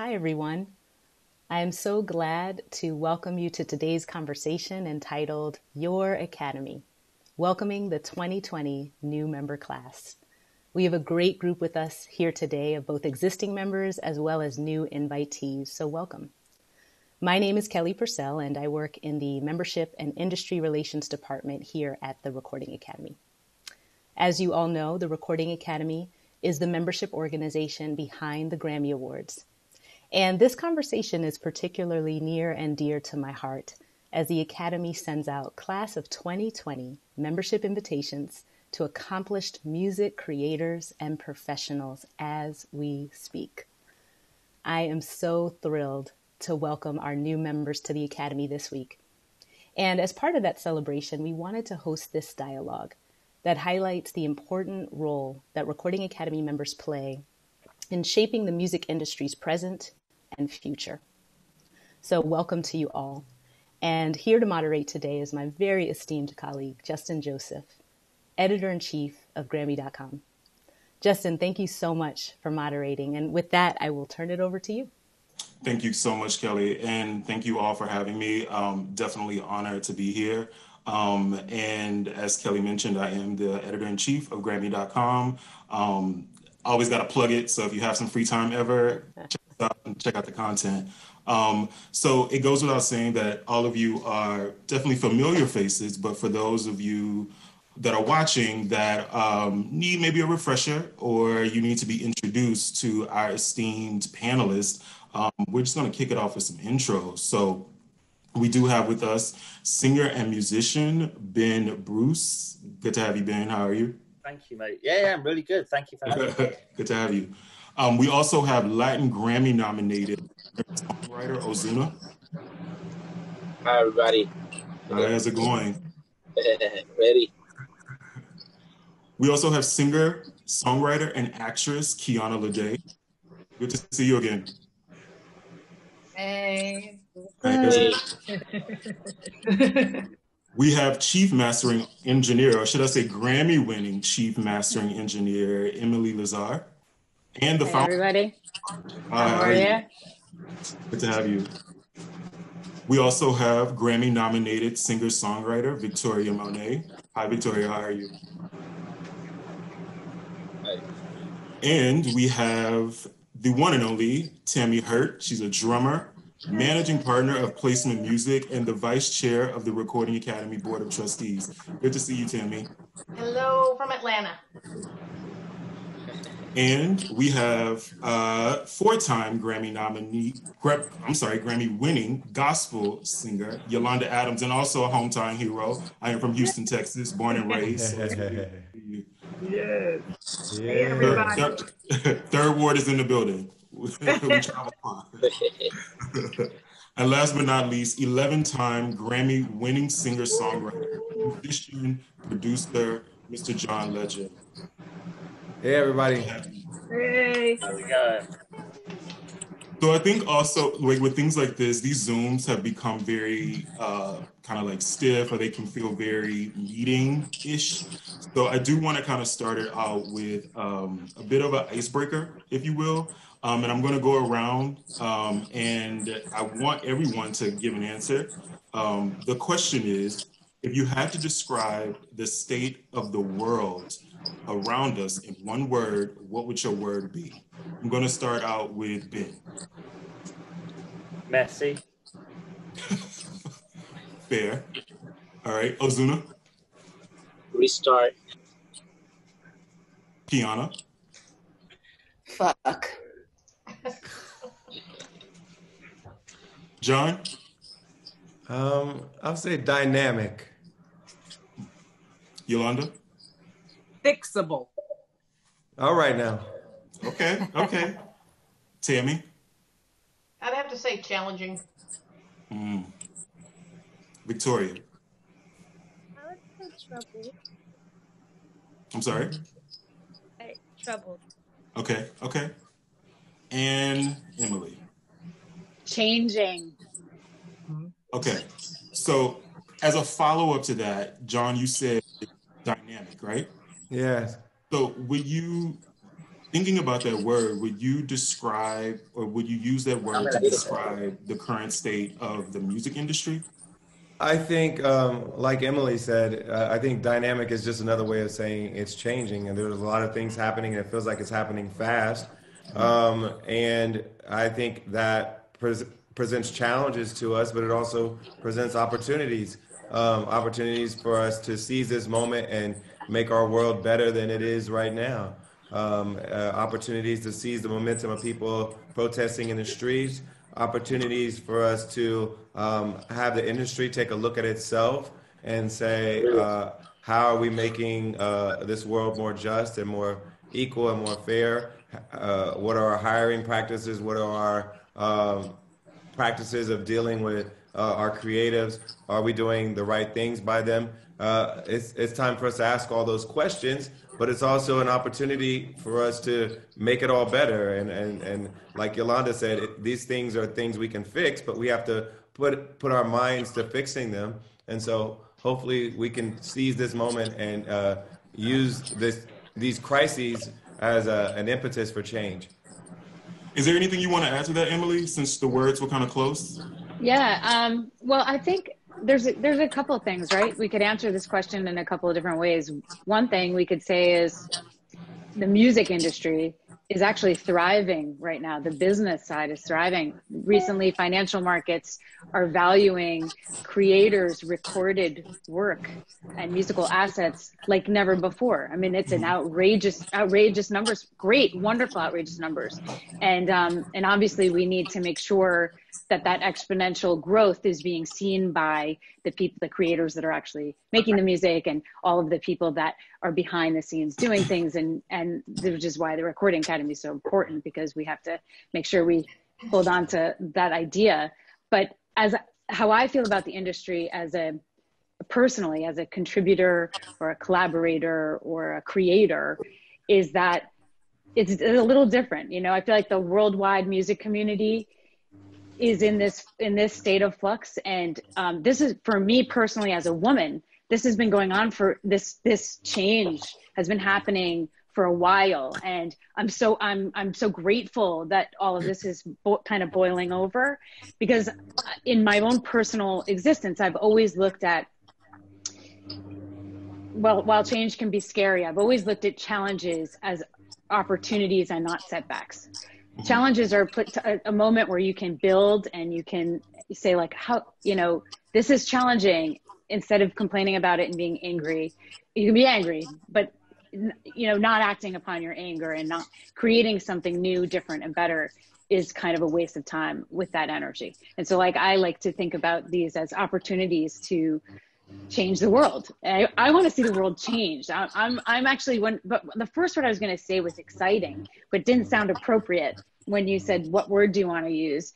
Hi, everyone. I am so glad to welcome you to today's conversation entitled Your Academy, welcoming the 2020 new member class. We have a great group with us here today of both existing members as well as new invitees, so welcome. My name is Kelly Purcell, and I work in the Membership and Industry Relations Department here at the Recording Academy. As you all know, the Recording Academy is the membership organization behind the Grammy Awards. And this conversation is particularly near and dear to my heart as the Academy sends out Class of 2020 membership invitations to accomplished music creators and professionals as we speak. I am so thrilled to welcome our new members to the Academy this week. And as part of that celebration, we wanted to host this dialogue that highlights the important role that Recording Academy members play in shaping the music industry's present and future. So welcome to you all. And here to moderate today is my very esteemed colleague, Justin Joseph, Editor-in-Chief of Grammy.com. Justin, thank you so much for moderating. And with that, I will turn it over to you. Thank you so much, Kelly. And thank you all for having me. Definitely honored to be here. And as Kelly mentioned, I am the Editor-in-Chief of Grammy.com. Always got to plug it. So if you have some free time ever, check out the content. So it goes without saying that all of you are definitely familiar faces, but for those of you that are watching that need maybe a refresher or you need to be introduced to our esteemed panelists, we're just going to kick it off with some intros. So we do have with us singer and musician Ben Bruce. Good to have you, Ben. How are you? Thank you, mate. Yeah, I'm really good. Thank you for having me. Good to have you. We also have Latin Grammy nominated songwriter Ozuna. Hi, everybody. How's it going? Ready. We also have singer, songwriter, and actress Kiana Lede. Good to see you again. Hey. Hey. We have Chief Mastering Engineer, or should I say Grammy-winning Chief Mastering Engineer, Emily Lazar. And the founder. Everybody. How are you? Good to have you. We also have Grammy-nominated singer-songwriter Victoria Monet. Hi, Victoria. How are you? Hi. And we have the one and only Tammy Hurt. She's a drummer, managing partner of Placement Music, and the vice chair of the Recording Academy Board of Trustees. Good to see you, Tammy. Hello from Atlanta. And we have four-time Grammy-winning gospel singer Yolanda Adams, and also a hometown hero. I am from Houston, Texas, born and raised. So Yes. Hey, everybody. Third Ward is in the building. We travel far. And last but not least, 11-time Grammy-winning singer-songwriter, musician, producer, Mr. John Legend. Hey, everybody. Hey. How's it going? So I think also, like with things like this, these Zooms have become very kind of like stiff, or they can feel very meeting-ish. So I do want to kind of start it out with a bit of an icebreaker, if you will. And I'm going to go around and I want everyone to give an answer. The question is, if you had to describe the state of the world around us in one word, what would your word be? I'm going to start out with Ben. Messy. Fair. All right. Ozuna. Restart. Kiana. Fuck. John. I'll say dynamic. Yolanda. Fixable. All right now. Okay. Tammy. I'd have to say challenging. Victoria. I would say troubled. I'm sorry. Troubled. Okay. And Emily. Changing. Okay. So as a follow-up to that, John, you said dynamic, right? Yes. So would you thinking about that word, would you describe or would you use that word to describe the current state of the music industry? I think, like Emily said, I think dynamic is just another way of saying it's changing, and there's a lot of things happening, and it feels like it's happening fast. And I think that presents challenges to us, but it also presents opportunities, opportunities for us to seize this moment and make our world better than it is right now. Opportunities to seize the momentum of people protesting in the streets, opportunities for us to have the industry take a look at itself and say, how are we making this world more just and more equal and more fair? What are our hiring practices? What are our practices of dealing with our creatives? Are we doing the right things by them? It's time for us to ask all those questions, but it's also an opportunity for us to make it all better. And like Yolanda said, these things are things we can fix, but we have to put our minds to fixing them. And so hopefully we can seize this moment and use these crises as an impetus for change. Is there anything you want to add to that, Emily, since the words were kind of close? Yeah. Well, I think there's a couple of things, right? We could answer this question in a couple of different ways. One thing we could say is the music industry is actually thriving right now. The business side is thriving. Recently, financial markets are valuing creators' recorded work and musical assets like never before. I mean, it's an outrageous numbers, great, wonderful, outrageous numbers. And obviously we need to make sure that exponential growth is being seen by the people, the creators that are actually making the music, and all of the people that are behind the scenes doing things. And which is why the Recording Academy is so important, because we have to make sure we hold on to that idea. But as how I feel about the industry personally, as a contributor or a collaborator or a creator, is that it's a little different. You know, I feel like the worldwide music community is in this state of flux. And this is, for me personally as a woman, this has been going on for this change has been happening for a while. And I'm so grateful that all of this is kind of boiling over, because in my own personal existence, I've always looked at, well, while change can be scary, I've always looked at challenges as opportunities and not setbacks. Challenges are put to a moment where you can build, and you can say, like, how, you know, this is challenging. Instead of complaining about it and being angry, you can be angry, but, you know, not acting upon your anger and not creating something new, different, and better is kind of a waste of time with that energy. And so, like, I like to think about these as opportunities to change the world. I want to see the world changed. I'm actually, but the first word I was going to say was exciting, but didn't sound appropriate when you said, what word do you want to use?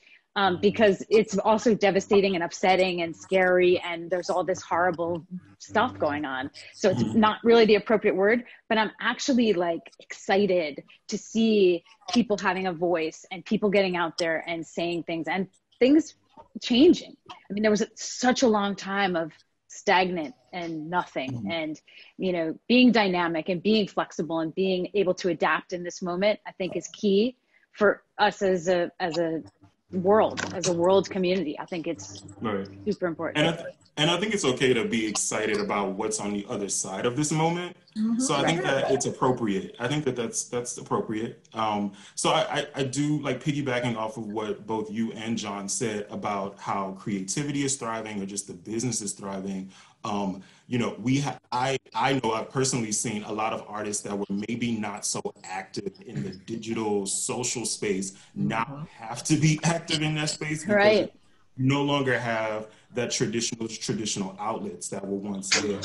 Because it's also devastating and upsetting and scary, and there's all this horrible stuff going on. So it's not really the appropriate word, but I'm actually, like, excited to see people having a voice and people getting out there and saying things and things changing. I mean, there was such a long time of stagnant and nothing, and, you know, being dynamic and being flexible and being able to adapt in this moment, I think, is key for us as a world community. I think it's super important. And I think it's okay to be excited about what's on the other side of this moment. So I think that it's appropriate. I think that that's appropriate. So I do, like, piggybacking off of what both you and John said about how creativity is thriving, or just the business is thriving. You know, I know I've personally seen a lot of artists that were maybe not so active in the digital social space now have to be active in that space, because you no longer have that traditional outlets that were once there.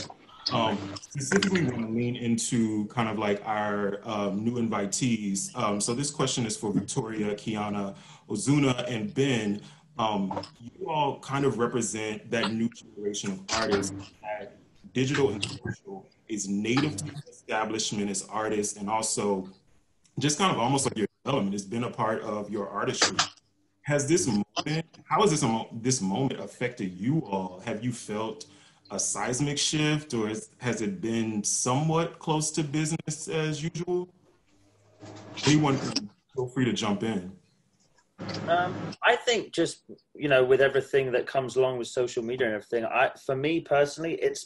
Specifically want to lean into kind of like our new invitees. So this question is for Victoria, Kiana, Ozuna, and Ben. You all kind of represent that new generation of artists that digital and social is native to the establishment as artists, and also just kind of almost like your development has been a part of your artistry. How has this moment affected you all? Have you felt a seismic shift, or has it been somewhat close to business as usual? Anyone can feel free to jump in. I think just, with everything that comes along with social media and everything, for me personally, it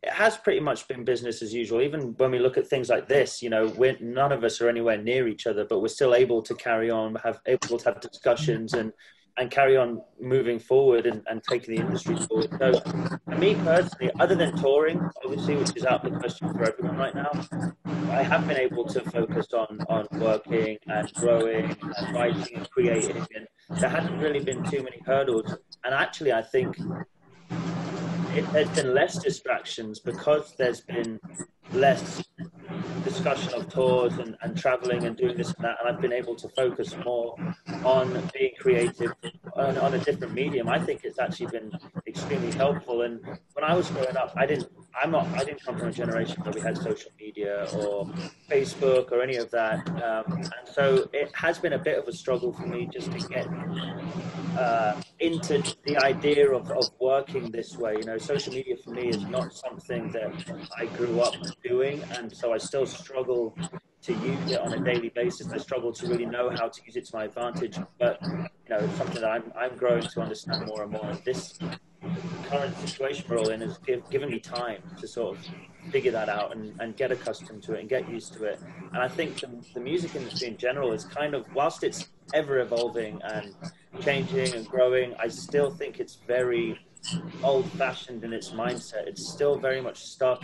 has pretty much been business as usual. Even when we look at things like this, none of us are anywhere near each other, but we're still able to carry on, able to have discussions and carry on moving forward and taking the industry forward. So for me personally, other than touring, obviously, which is out of the question for everyone right now, I have been able to focus on working and growing and writing and creating, and there hasn't really been too many hurdles. And actually, I think there's been less distractions because there's been less discussion of tours and traveling and doing this and that, and I've been able to focus more on being creative on a different medium. I think it's actually been extremely helpful. And when I was growing up, I didn't come from a generation where we had social media or Facebook or any of that, and so it has been a bit of a struggle for me just to get into the idea of working this way. Social media for me is not something that I grew up doing, and so I still struggle to use it on a daily basis. I struggle to really know how to use it to my advantage, but it's something that I'm growing to understand more and more. And this current situation we're all in has given me time to sort of figure that out and get accustomed to it and get used to it. And I think the music industry in general is kind of, whilst it's ever evolving and changing and growing, I still think it's very old-fashioned in its mindset. It's still very much stuck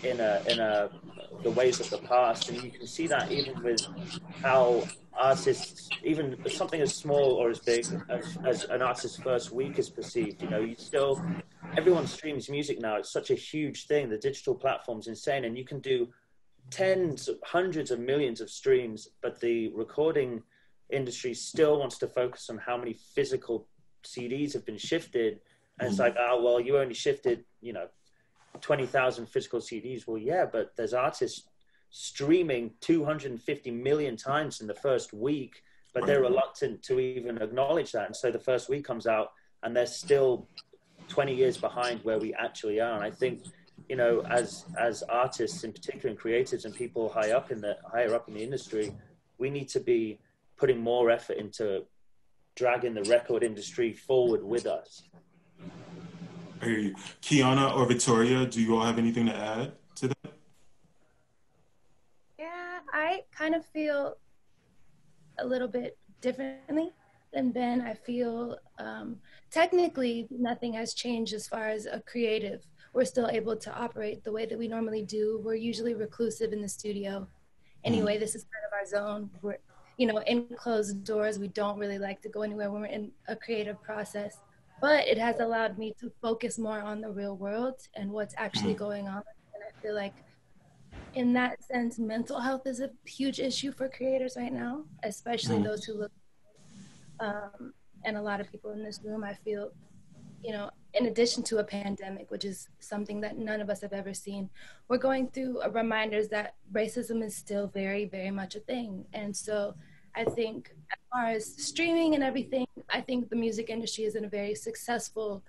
in the ways of the past, and you can see that even with how artists, even something as small or as big as an artist's first week is perceived. Everyone streams music now. It's such a huge thing. The digital platform's insane, and you can do hundreds of millions of streams, but the recording industry still wants to focus on how many physical CDs have been shifted. And it's like, well, you only shifted, 20,000 physical CDs. Well, yeah, but there's artists streaming 250 million times in the first week, but they're reluctant to even acknowledge that. And so the first week comes out and they're still 20 years behind where we actually are. And I think, as artists in particular and creatives and people higher up in the industry, we need to be putting more effort into dragging the record industry forward with us. I hear you. Kiana or Victoria, do you all have anything to add to that? Yeah, I kind of feel a little bit differently than Ben. I feel technically nothing has changed as far as a creative. We're still able to operate the way that we normally do. We're usually reclusive in the studio. Anyway, this is kind of our zone. We're, in closed doors, we don't really like to go anywhere when we're in a creative process. But it has allowed me to focus more on the real world and what's actually going on. And I feel like in that sense, mental health is a huge issue for creators right now, especially those who look, and a lot of people in this room, I feel, in addition to a pandemic, which is something that none of us have ever seen, we're going through reminders that racism is still very, very much a thing. And so I think as far as streaming and everything, I think the music industry is in a very successful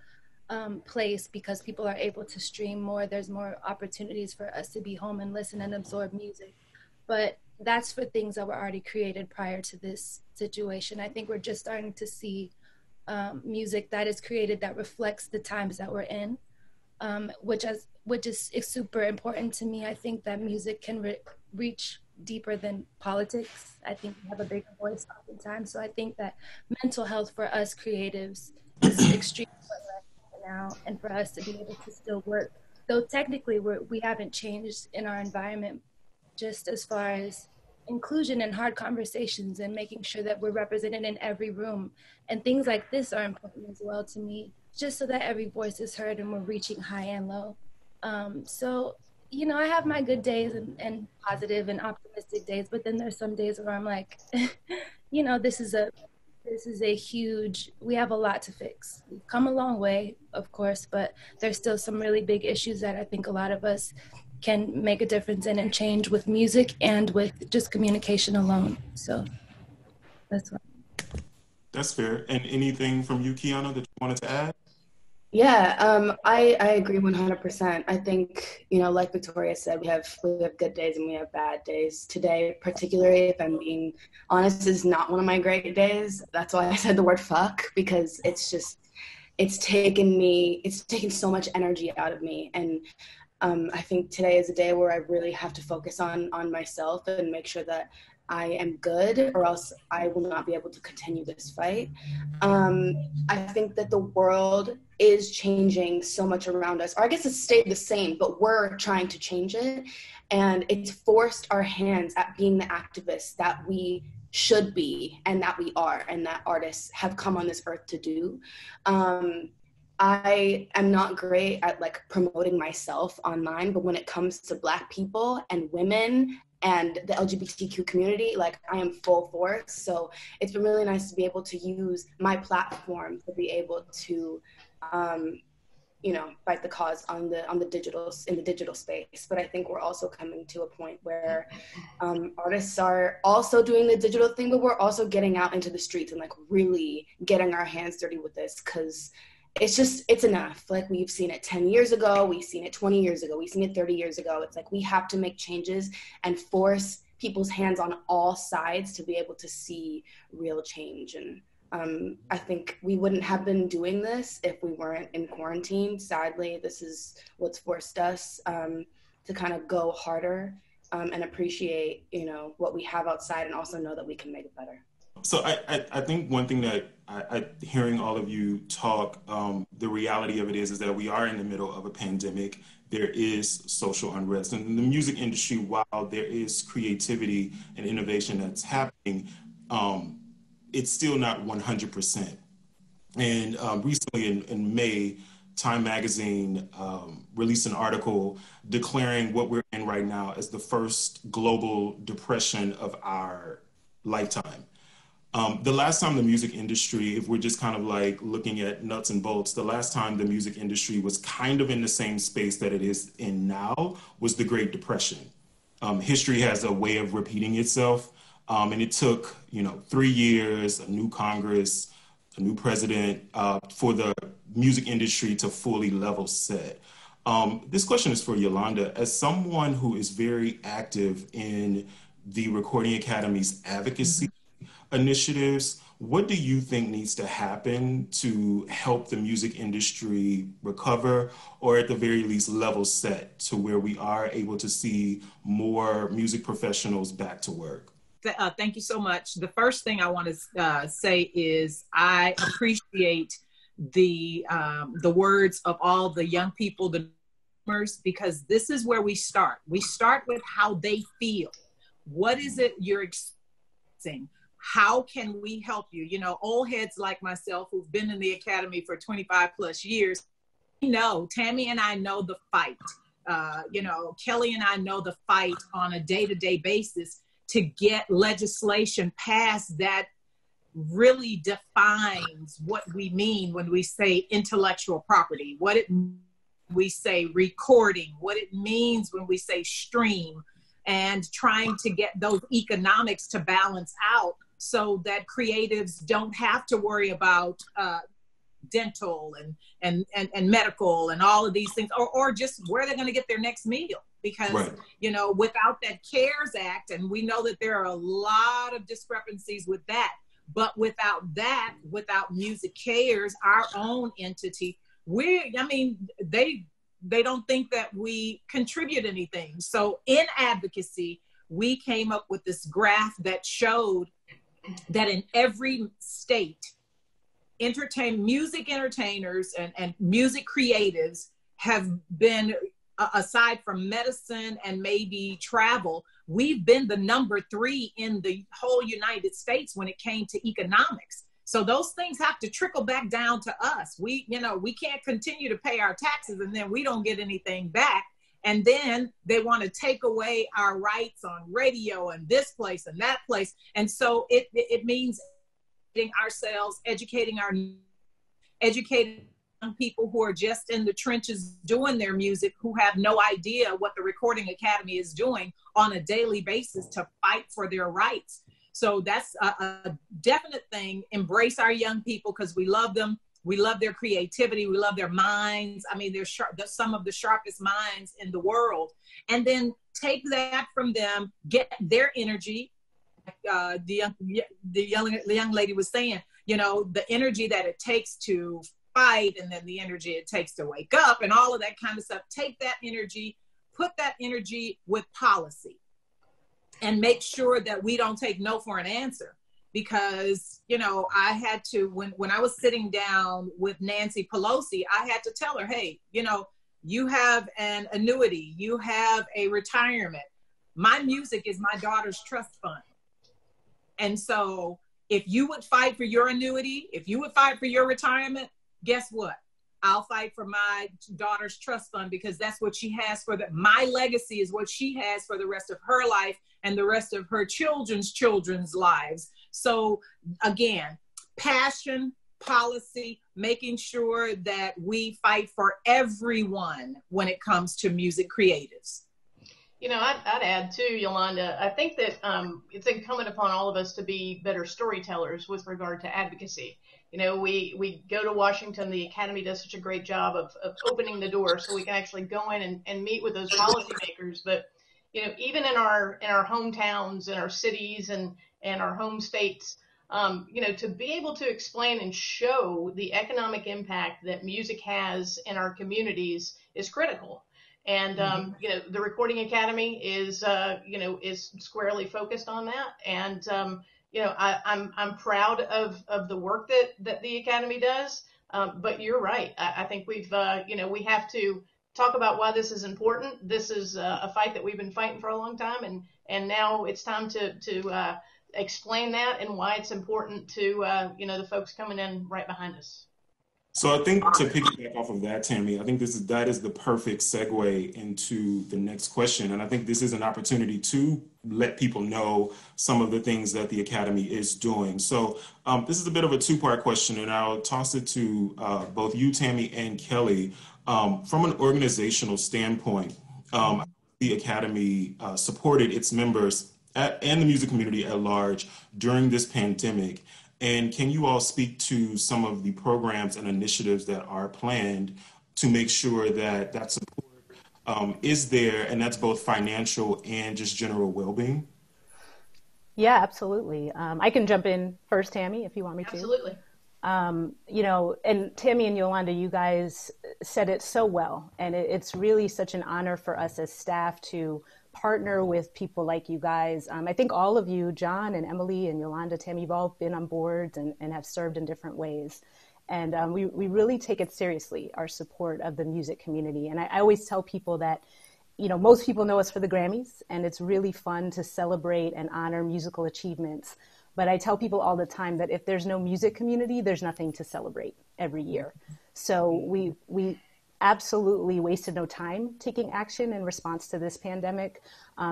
place because people are able to stream more. There's more opportunities for us to be home and listen and absorb music. But that's for things that were already created prior to this situation. I think we're just starting to see music that is created that reflects the times that we're in, which is super important to me. I think that music can reach deeper than politics. I think we have a bigger voice oftentimes. So I think that mental health for us creatives is extremely important now, and for us to be able to still work. Though technically we haven't changed in our environment, just as far as inclusion and hard conversations and making sure that we're represented in every room. And things like this are important as well to me, just so that every voice is heard and we're reaching high and low. So, I have my good days and positive and optimistic days, but then there's some days where I'm like, this is a huge, we have a lot to fix. We've come a long way, of course, but there's still some really big issues that I think a lot of us can make a difference in and change with music and with just communication alone. So that's what. That's fair. And anything from you, Kiana, that you wanted to add? Yeah, I agree 100%. I think, you know, like Victoria said, we have good days and we have bad days. Today, particularly, if I'm being honest, is not one of my great days. That's why I said the word fuck, because it's taken so much energy out of me. And I think today is a day where I really have to focus on myself and make sure that I am good, or else I will not be able to continue this fight. I think that the world is changing so much around us, or I guess it's stayed the same, but we're trying to change it. And it's forced our hands at being the activists that we should be and that we are, and that artists have come on this earth to do. I am not great at like promoting myself online, but when it comes to Black people and women and the LGBTQ community, like I am full force. So it's been really nice to be able to use my platform to be able to, you know, fight the cause on the digital space. But I think we're also coming to a point where artists are also doing the digital thing, but we're also getting out into the streets and like really getting our hands dirty with this, because it's enough. Like, we've seen it 10 years ago, we've seen it 20 years ago, we've seen it 30 years ago. It's like we have to make changes and force people's hands on all sides to be able to see real change. And I think we wouldn't have been doing this if we weren't in quarantine. Sadly, this is what's forced us to kind of go harder and appreciate, you know, what we have outside, and also know that we can make it better. So I think one thing that hearing all of you talk, the reality of it is that we are in the middle of a pandemic. There is social unrest. And in the music industry, while there is creativity and innovation that's happening, it's still not 100%. And recently in May, Time Magazine released an article declaring what we're in right now as the first global depression of our lifetime. The last time the music industry, if we're just kind of like looking at nuts and bolts, the last time the music industry was kind of in the same space that it is in now was the Great Depression. History has a way of repeating itself. And it took, 3 years, a new Congress, a new president, for the music industry to fully level set. This question is for Yolanda. As someone who is very active in the Recording Academy's advocacy initiatives, what do you think needs to happen to help the music industry recover, or at the very least level set to where we are able to see more music professionals back to work? Thank you so much. The first thing I want to say is I appreciate the words of all the young people, the newcomers, because this is where we start. We start with how they feel. What is it you're experiencing? How can we help you? Old heads like myself who've been in the academy for 25 plus years, Tammy and I know the fight. Kelly and I know the fight on a day-to-day basis to get legislation passed that really defines what we mean when we say intellectual property, what it means when we say recording, what it means when we say stream, and trying to get those economics to balance out so that creatives don't have to worry about dental and medical and all of these things, or just where they're going to get their next meal. Because, right. Without that CARES Act, and we know that there are a lot of discrepancies with that, but without Music Cares, our own entity, they don't think that we contribute anything. So in advocacy, we came up with this graph that showed that in every state, music entertainers and music creatives have been, aside from medicine and maybe travel, we've been the number 3 in the whole United States when it came to economics. So those things have to trickle back down to us. We can't continue to pay our taxes and then we don't get anything back. And then they want to take away our rights on radio and this place and that place. And so it means educating young people who are just in the trenches doing their music, who have no idea what the Recording Academy is doing on a daily basis to fight for their rights. So that's a definite thing. Embrace our young people because we love them. We love their creativity. We love their minds. I mean, they're sharp, they're some of the sharpest minds in the world. And then take that from them, get their energy. The young lady was saying, you know, the energy that it takes to fight, and then the energy it takes to wake up, and all of that kind of stuff. Take that energy, put that energy with policy, and make sure that we don't take no for an answer. Because, you know, I had to, when I was sitting down with Nancy Pelosi, I had to tell her, hey, you know, you have an annuity, you have a retirement. My music is my daughter's trust fund. And so if you would fight for your annuity, if you would fight for your retirement, guess what? I'll fight for my daughter's trust fund, because that's what she has for my legacy is what she has for the rest of her life and the rest of her children's lives. So again, passion, policy, making sure that we fight for everyone when it comes to music creatives. You know, I'd add too, Yolanda, I think that it's incumbent upon all of us to be better storytellers with regard to advocacy. You know, we go to Washington, the Academy does such a great job of opening the door so we can actually go in and meet with those policymakers. But, you know, even in our hometowns and our cities and our home states, you know, to be able to explain and show the economic impact that music has in our communities is critical. And, you know, the Recording Academy is, you know, is squarely focused on that. And, you know, I'm proud of the work that the Academy does. But you're right. I think we've, you know, we have to talk about why this is important. This is a fight that we've been fighting for a long time. And now it's time to explain that and why it's important to, you know, the folks coming in right behind us. So I think to piggyback off of that, Tammy, I think that is the perfect segue into the next question. And I think this is an opportunity to let people know some of the things that the Academy is doing. So this is a bit of a two-part question, and I'll toss it to both you, Tammy, and Kelly. From an organizational standpoint, the Academy supported its members and the music community at large during this pandemic. And can you all speak to some of the programs and initiatives that are planned to make sure that that support is there, and that's both financial and just general well-being? Yeah, absolutely. I can jump in first, Tammy, if you want me to. Absolutely. You know, and Tammy and Yolanda, you guys said it so well. And it's really such an honor for us as staff to partner with people like you guys. I think all of you, John and Emily and Yolanda, Tammy, you've all been on boards and have served in different ways. And we really take it seriously, our support of the music community. And I always tell people that, you know, most people know us for the Grammys, and it's really fun to celebrate and honor musical achievements. But I tell people all the time that if there's no music community, there's nothing to celebrate every year. So we absolutely wasted no time taking action in response to this pandemic.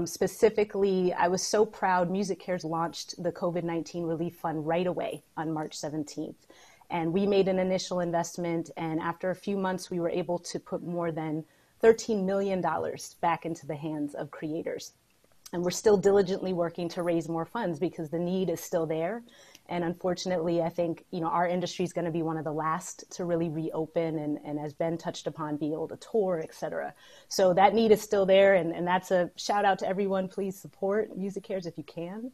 Specifically, I was so proud Music Cares launched the COVID-19 Relief Fund right away on March 17th. And we made an initial investment, and after a few months, we were able to put more than $13 million back into the hands of creators. And we're still diligently working to raise more funds because the need is still there. And unfortunately, I think, you know, our industry is going to be one of the last to really reopen and as Ben touched upon, be able to tour, et cetera. So that need is still there. And that's a shout out to everyone. Please support Music Cares if you can.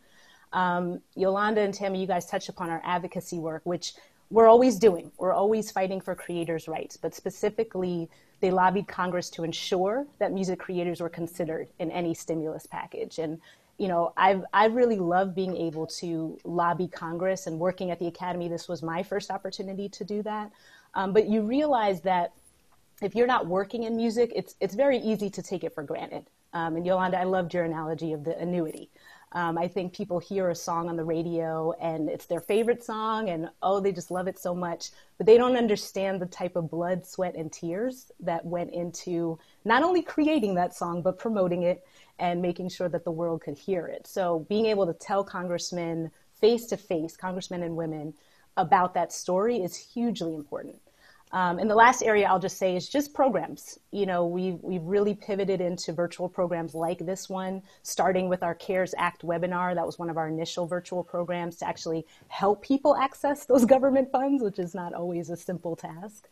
Yolanda and Tammy, you guys touched upon our advocacy work, which we're always doing. We're always fighting for creators' rights, but specifically, they lobbied Congress to ensure that music creators were considered in any stimulus package. And, you know, I've really loved being able to lobby Congress, and working at the Academy, this was my first opportunity to do that. But you realize that if you're not working in music, it's very easy to take it for granted. And Yolanda, I loved your analogy of the annuity. I think people hear a song on the radio and it's their favorite song and, oh, they just love it so much, but they don't understand the type of blood, sweat, and tears that went into not only creating that song, but promoting it and making sure that the world could hear it. So being able to tell congressmen face to face, congressmen and women, about that story is hugely important. And the last area I'll just say is just programs. We've really pivoted into virtual programs like this one, starting with our CARES Act webinar. That was one of our initial virtual programs to actually help people access those government funds, which is not always a simple task.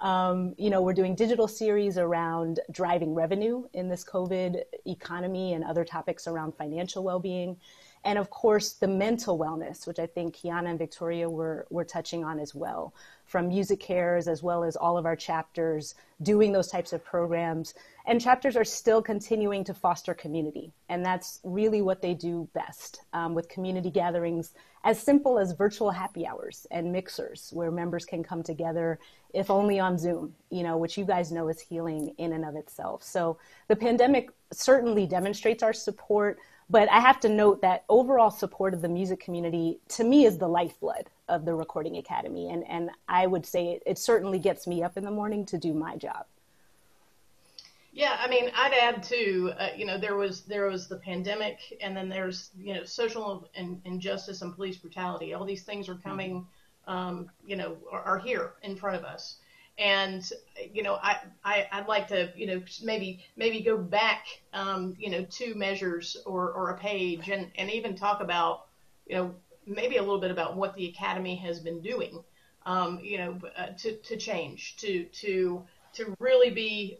We're doing digital series around driving revenue in this COVID economy and other topics around financial well-being. And of course, the mental wellness, which I think Kiana and Victoria were touching on as well, from Music Cares as well as all of our chapters doing those types of programs. And chapters are still continuing to foster community. And that's really what they do best, with community gatherings as simple as virtual happy hours and mixers where members can come together, if only on Zoom, which you guys know is healing in and of itself. So the pandemic certainly demonstrates our support. But I have to note that overall support of the music community, to me, is the lifeblood of the Recording Academy. And I would say it certainly gets me up in the morning to do my job. Yeah, I mean, I'd add too, there was the pandemic, and then there's, social injustice and police brutality. All these things are coming, are here in front of us. And, I'd like to, maybe go back, 2 measures or a page and even talk about, maybe a little bit about what the Academy has been doing, to change, to really be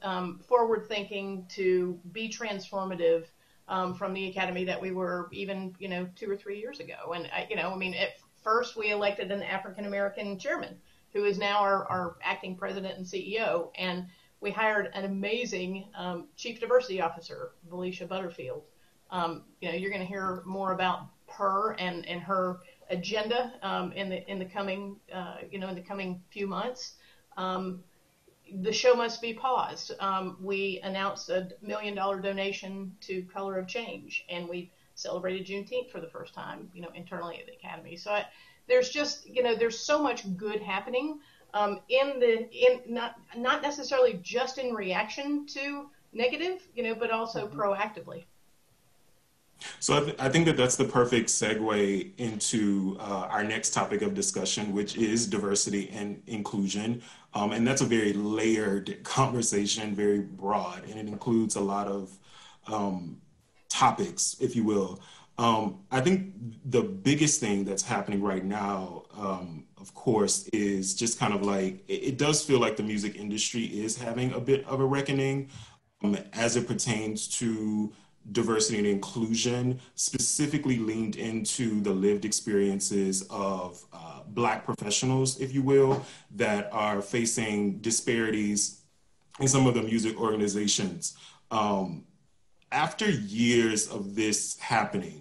forward thinking, to be transformative from the Academy that we were even, 2 or 3 years ago. And, at first we elected an African-American chairman, who is now our acting president and CEO. And we hired an amazing chief diversity officer, Felicia Butterfield. You're going to hear more about her and her agenda in the coming few months. The show must be paused. We announced a $1 million donation to Color of Change, and we celebrated Juneteenth for the first time, internally at the Academy. So there's just, there's so much good happening, not necessarily just in reaction to negative, but also proactively. So I think that that's the perfect segue into our next topic of discussion, which is diversity and inclusion. And that's a very layered conversation, very broad, and it includes a lot of topics, if you will. I think the biggest thing that's happening right now, of course, is just kind of like, it does feel like the music industry is having a bit of a reckoning as it pertains to diversity and inclusion, specifically leaned into the lived experiences of Black professionals, if you will, that are facing disparities in some of the music organizations. After years of this happening,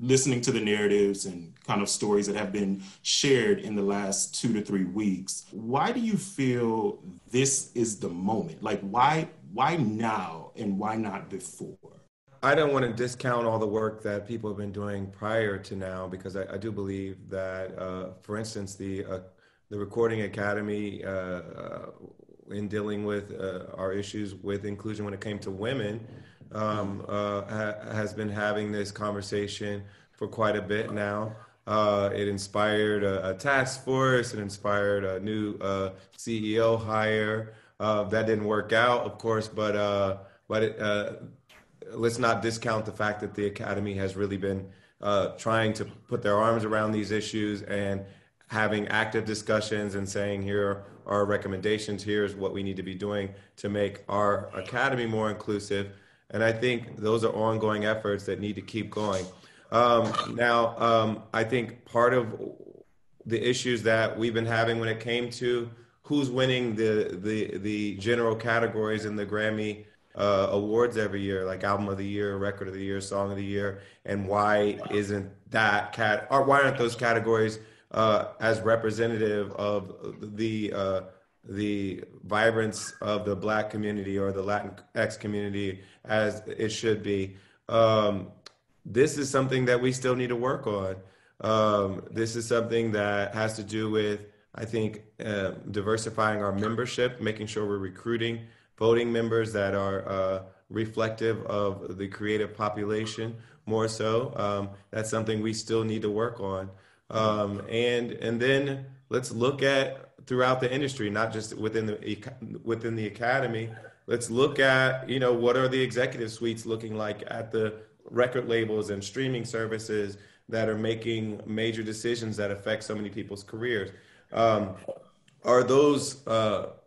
listening to the narratives and kind of stories that have been shared in the last 2 to 3 weeks, why do you feel this is the moment? Like, why now and why not before? I don't want to discount all the work that people have been doing prior to now, because I do believe that, for instance, the Recording Academy, in dealing with our issues with inclusion when it came to women, has been having this conversation for quite a bit now. It inspired a task force. It inspired a new CEO hire. That didn't work out, of course, but let's not discount the fact that the Academy has really been trying to put their arms around these issues and having active discussions and saying, here are our recommendations, here's what we need to be doing to make our Academy more inclusive. And I think those are ongoing efforts that need to keep going. I think part of the issues that we've been having when it came to who's winning the general categories in the Grammy awards every year, like Album of the Year, Record of the Year, Song of the Year, and why isn't that why aren't those categories as representative of the vibrance of the Black community or the Latinx community as it should be? This is something that we still need to work on. This is something that has to do with, I think, diversifying our membership, making sure we're recruiting voting members that are reflective of the creative population more so. That's something we still need to work on. And then let's look at throughout the industry, not just within the academy. Let's look at, you know, what are the executive suites looking like at the record labels and streaming services that are making major decisions that affect so many people's careers. Are those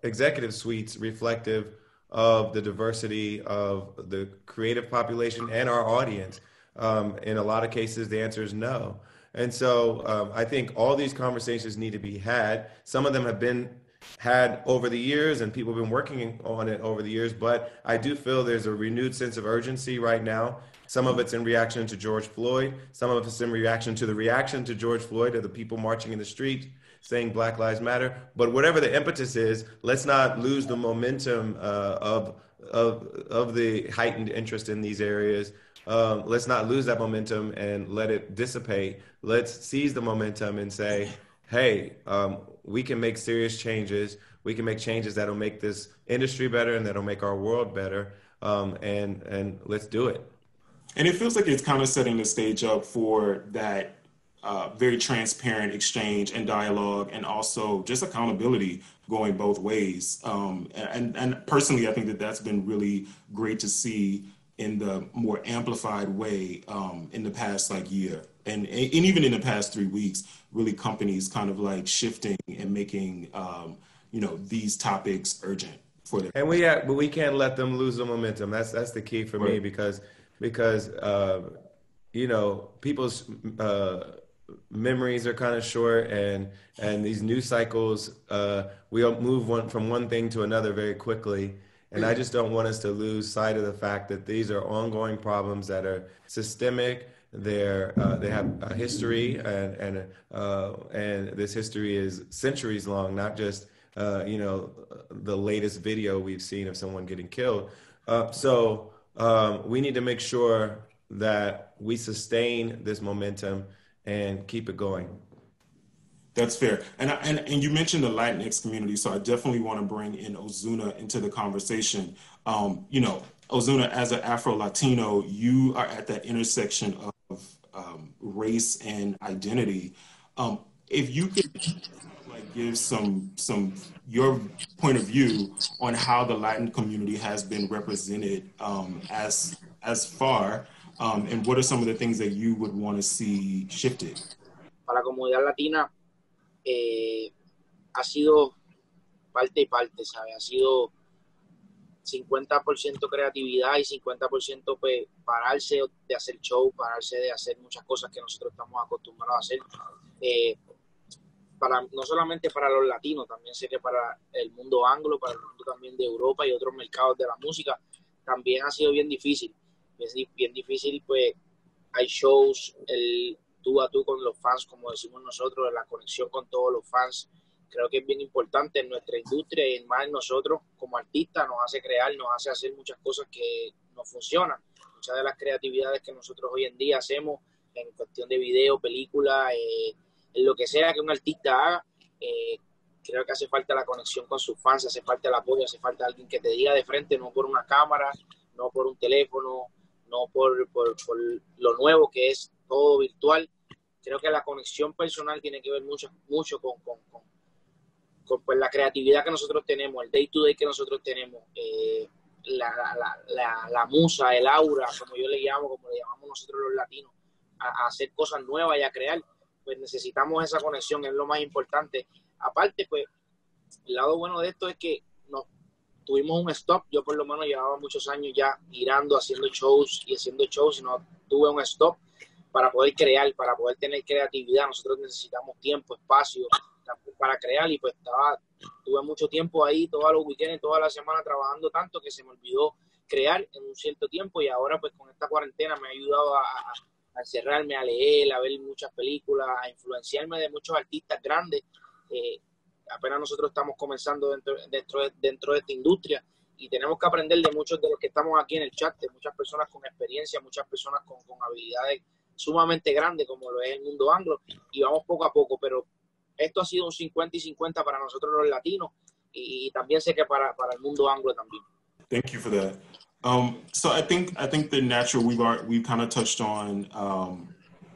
executive suites reflective of the diversity of the creative population and our audience? In a lot of cases, the answer is no. And so I think all these conversations need to be had. Some of them have been had over the years and people have been working on it over the years, but I do feel there's a renewed sense of urgency right now. Some of it's in reaction to George Floyd. Some of it's in reaction to George Floyd, of the people marching in the street saying Black Lives Matter. But whatever the impetus is, let's not lose the momentum of the heightened interest in these areas. Let's not lose that momentum and let it dissipate. Let's seize the momentum and say, hey, we can make serious changes. We can make changes that'll make this industry better and that'll make our world better. And let's do it. And it feels like it's kind of setting the stage up for that very transparent exchange and dialogue, and also just accountability going both ways. And personally, I think that that's been really great to see in the more amplified way in the past year. And even in the past 3 weeks, really companies kind of like shifting and making, these topics urgent for them. And we can't let them lose the momentum. That's the key for me, because people's memories are kind of short, and these news cycles, we move from one thing to another very quickly. And I just don't want us to lose sight of the fact that these are ongoing problems that are systemic. They have a history, and this history is centuries long, not just the latest video we've seen of someone getting killed. So we need to make sure that we sustain this momentum and keep it going. That's fair. And you mentioned the Latinx community, so I definitely want to bring in Ozuna into the conversation. Ozuna, as an Afro-Latino, you are at that intersection of race and identity. If you could give some your point of view on how the Latin community has been represented as far, and what are some of the things that you would want to see shifted? Para la comunidad latina ha sido parte y parte, ¿sabes? Ha sido 50% creatividad y 50% pues pararse de hacer show, pararse de hacer muchas cosas que nosotros estamos acostumbrados a hacer. No solamente para los latinos, también sé que para el mundo anglo, para el mundo también de Europa y otros mercados de la música, también ha sido bien difícil. Bien difícil, pues hay shows, el tú a tú con los fans, como decimos nosotros, la conexión con todos los fans. Creo que es bien importante en nuestra industria y más en nosotros como artistas, nos hace crear, nos hace hacer muchas cosas que no funcionan. Muchas de las creatividades que nosotros hoy en día hacemos en cuestión de video, película, en lo que sea que un artista haga, creo que hace falta la conexión con sus fans, hace falta el apoyo, hace falta alguien que te diga de frente, no por una cámara, no por un teléfono, no por lo nuevo que es todo virtual. Creo que la conexión personal tiene que ver mucho con pues, la creatividad que nosotros tenemos, el day to day que nosotros tenemos, la musa, el aura, como yo le llamo, como le llamamos nosotros los latinos, a hacer cosas nuevas y a crear. Pues necesitamos esa conexión, es lo más importante. Aparte, pues, el lado bueno de esto es que tuvimos un stop. Yo por lo menos llevaba muchos años ya girando, haciendo shows, y no tuve un stop para poder crear, para poder tener creatividad. Nosotros necesitamos tiempo, espacio para crear, y pues tuve mucho tiempo ahí, todos los weekends, toda la semana trabajando tanto que se me olvidó crear en un cierto tiempo, y ahora pues con esta cuarentena me ha ayudado a encerrarme, a leer, a ver muchas películas, a influenciarme de muchos artistas grandes. Apenas nosotros estamos comenzando dentro de esta industria, y tenemos que aprender de muchos de los que estamos aquí en el chat, de muchas personas con experiencia, muchas personas con habilidades sumamente grandes como lo es el mundo anglo, y vamos poco a poco, pero esto ha sido un 50 y 50 para nosotros los latinos, y también sé que para el mundo anglo también. Thank you for that. So I think the natural we've kind of touched on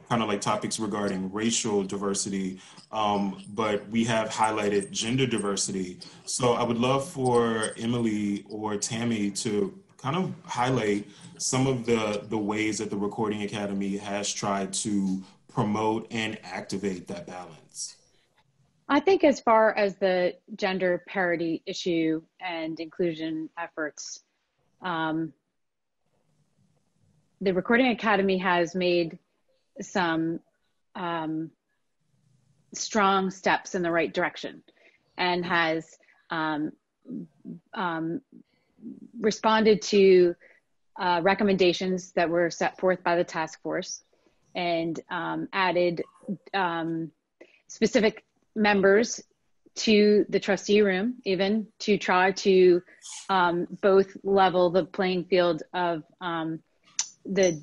kind of like topics regarding racial diversity, but we have highlighted gender diversity. So I would love for Emily or Tammy to kind of highlight some of the ways that the Recording Academy has tried to promote and activate that balance. I think as far as the gender parity issue and inclusion efforts, the Recording Academy has made some strong steps in the right direction and has responded to recommendations that were set forth by the task force and added specific members to the trustee room, even to try to both level the playing field of the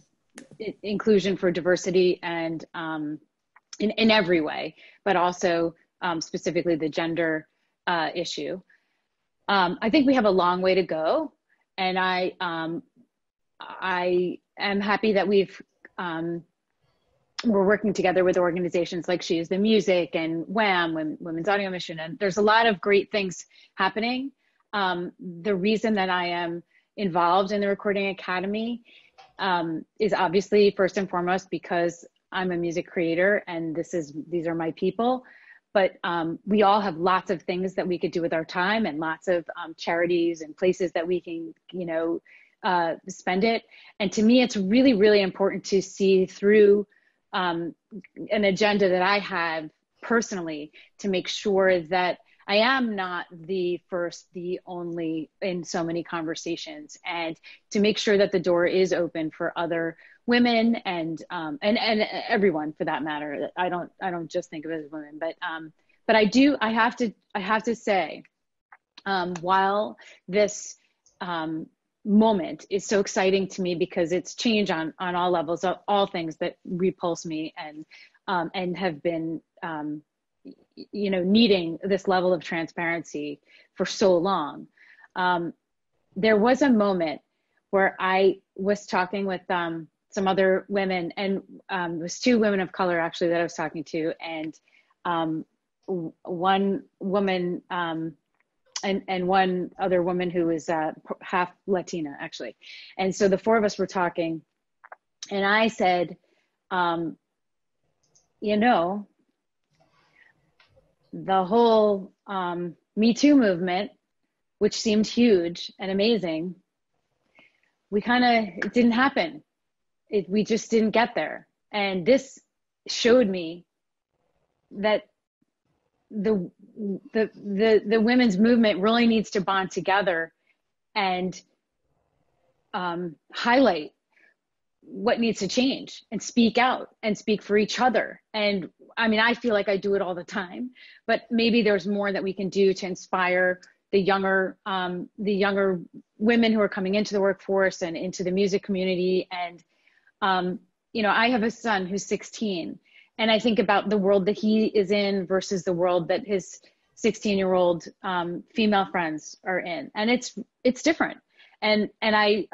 inclusion for diversity and in every way, but also specifically the gender issue. I think we have a long way to go, and I am happy that we're working together with organizations like She Is the Music and WAM, Women's Audio Mission, and there's a lot of great things happening. The reason that I am involved in the Recording Academy is obviously first and foremost because I'm a music creator and these are my people. But we all have lots of things that we could do with our time and lots of charities and places that we can, spend it. And to me, it's really, really important to see through an agenda that I have personally to make sure that I am not the first, the only in so many conversations, and to make sure that the door is open for other women and everyone for that matter. I don't just think of it as women, but I have to say, while this moment is so exciting to me because it's change on all levels, all things that repulse me and have been needing this level of transparency for so long. There was a moment where I was talking with some other women, and it was two women of color actually that I was talking to, and one woman and one other woman who was half Latina actually. And so the four of us were talking, and I said, the whole Me Too movement, which seemed huge and amazing, it didn't happen. We just didn't get there. And this showed me that the women's movement really needs to bond together and highlight what needs to change and speak out and speak for each other. And I mean, I feel like I do it all the time, but maybe there's more that we can do to inspire the younger women who are coming into the workforce and into the music community. And, I have a son who's 16, and I think about the world that he is in versus the world that his 16-year-old female friends are in. And it's different. And I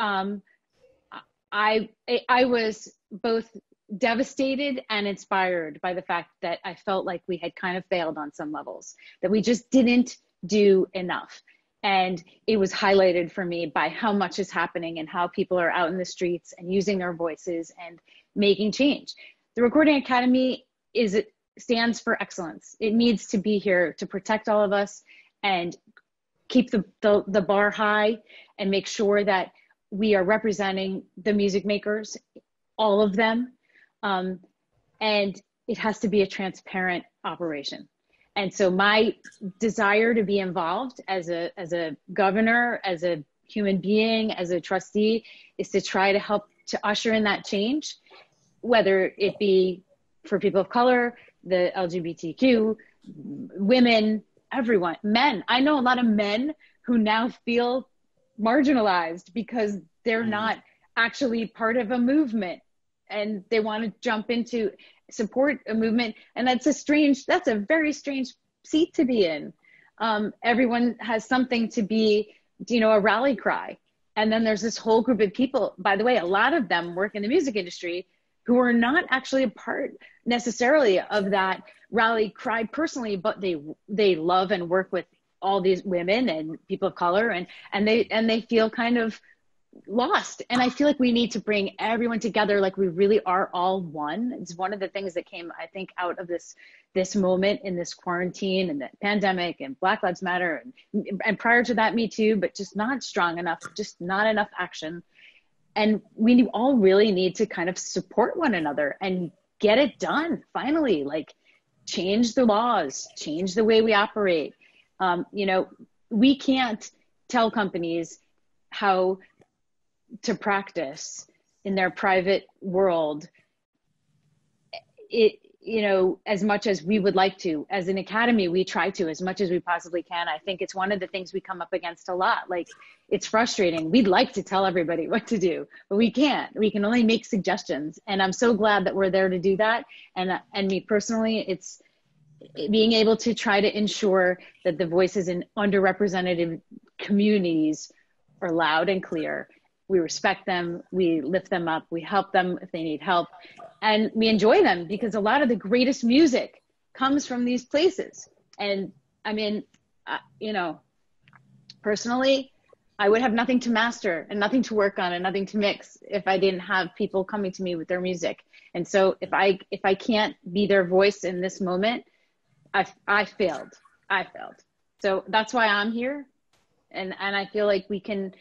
was both devastated and inspired by the fact that I felt like we had kind of failed on some levels, that we just didn't do enough. And it was highlighted for me by how much is happening and how people are out in the streets and using their voices and making change. The Recording Academy stands for excellence. It needs to be here to protect all of us and keep the bar high and make sure that we are representing the music makers, all of them. And it has to be a transparent operation. And so my desire to be involved as a governor, as a human being, as a trustee, is to try to help to usher in that change, whether it be for people of color, the LGBTQ, women, everyone, men. I know a lot of men who now feel marginalized because they're not actually part of a movement and they want to jump into support a movement. And that's a very strange seat to be in. Everyone has something to be, a rally cry. And then there's this whole group of people, by the way, a lot of them work in the music industry, who are not actually a part necessarily of that rally cry personally, but they love and work with all these women and people of color, and they feel kind of lost. And I feel like we need to bring everyone together, like we really are all one. It's one of the things that came, I think, out of this moment in this quarantine and the pandemic and Black Lives Matter and prior to that, Me Too, but just not strong enough, just not enough action. And we all really need to kind of support one another and get it done finally, like change the laws, change the way we operate. You know, we can't tell companies how to practice in their private world, you know, as much as we would like to. As an academy, we try to as much as we possibly can. I think it's one of the things we come up against a lot. Like, it's frustrating. We'd like to tell everybody what to do, but we can't. We can only make suggestions. And I'm so glad that we're there to do that. And me personally, it's being able to try to ensure that the voices in underrepresented communities are loud and clear. We respect them, we lift them up, we help them if they need help, and we enjoy them, because a lot of the greatest music comes from these places. And I mean, you know, personally, I would have nothing to master and nothing to work on and nothing to mix if I didn't have people coming to me with their music. And so if I can't be their voice in this moment, I failed. So that's why I'm here. And I feel like we can,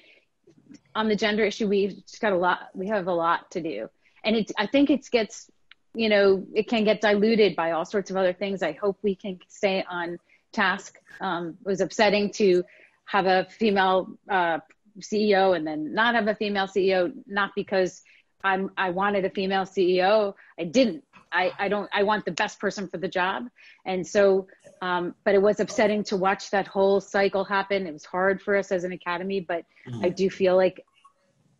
on the gender issue, we have a lot to do. And I think it gets, you know, it can get diluted by all sorts of other things. I hope we can stay on task. It was upsetting to have a female CEO and then not have a female CEO, not because I wanted a female CEO. I didn't. I want the best person for the job. And so, but it was upsetting to watch that whole cycle happen. It was hard for us as an academy, but I do feel like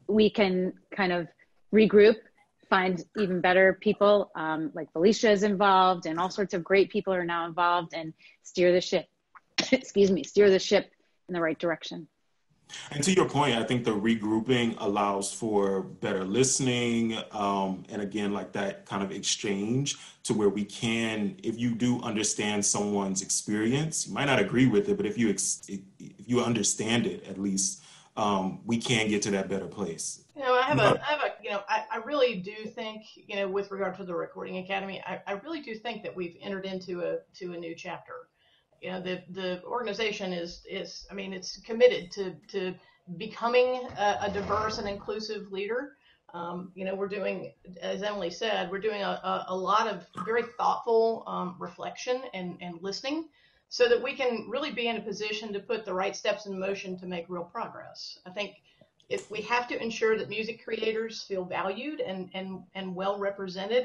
we can kind of regroup, find even better people, like Felicia is involved, and all sorts of great people are now involved, and steer the ship, steer the ship in the right direction. And to your point, I think the regrouping allows for better listening, and again, like that kind of exchange, to where we can, if you do understand someone's experience, you might not agree with it, but if you understand it, at least, we can get to that better place. You know, I really do think, you know, with regard to the Recording Academy, I really do think that we've entered into a new chapter. You know, the organization is I mean, it's committed to becoming a diverse and inclusive leader. You know, we're doing, as Emily said, we're doing a lot of very thoughtful reflection and listening, so that we can really be in a position to put the right steps in motion to make real progress. I think if we have to ensure that music creators feel valued and well represented,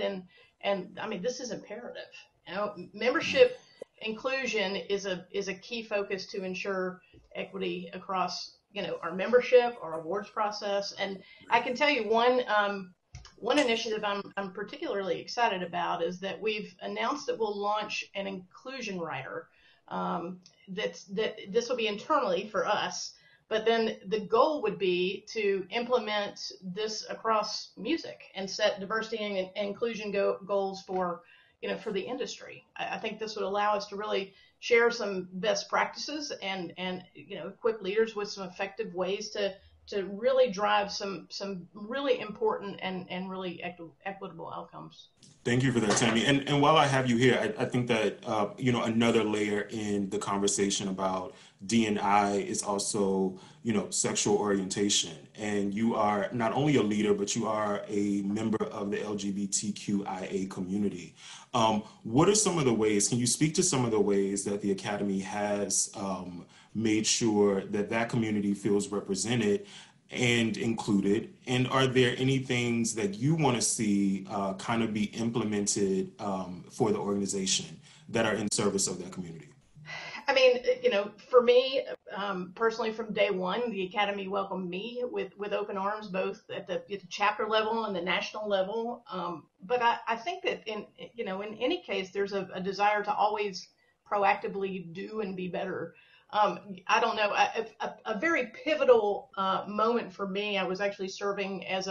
and I mean, this is imperative. You know, membership inclusion is a key focus to ensure equity across, you know, our membership, our awards process. And I can tell you one initiative I'm particularly excited about is that we've announced that we'll launch an inclusion writer. That this will be internally for us, but then the goal would be to implement this across music and set diversity and inclusion goals for, you know, for the industry. I think this would allow us to really share some best practices and you know, equip leaders with some effective ways to really drive some really important and really equitable outcomes. Thank you for that, Tammy. And while I have you here, I think that, you know, another layer in the conversation about D&I is also, you know, sexual orientation. And you are not only a leader, but you are a member of the LGBTQIA community. What are some of the ways, can you speak to some of the ways that the Academy has made sure that that community feels represented and included? And are there any things that you want to see kind of be implemented for the organization that are in service of that community? I mean, you know, for me, personally, from day one, the Academy welcomed me with open arms, both at the chapter level and the national level. But I think that in any case, there's a desire to always proactively do and be better. I don't know, a very pivotal moment for me, I was actually serving as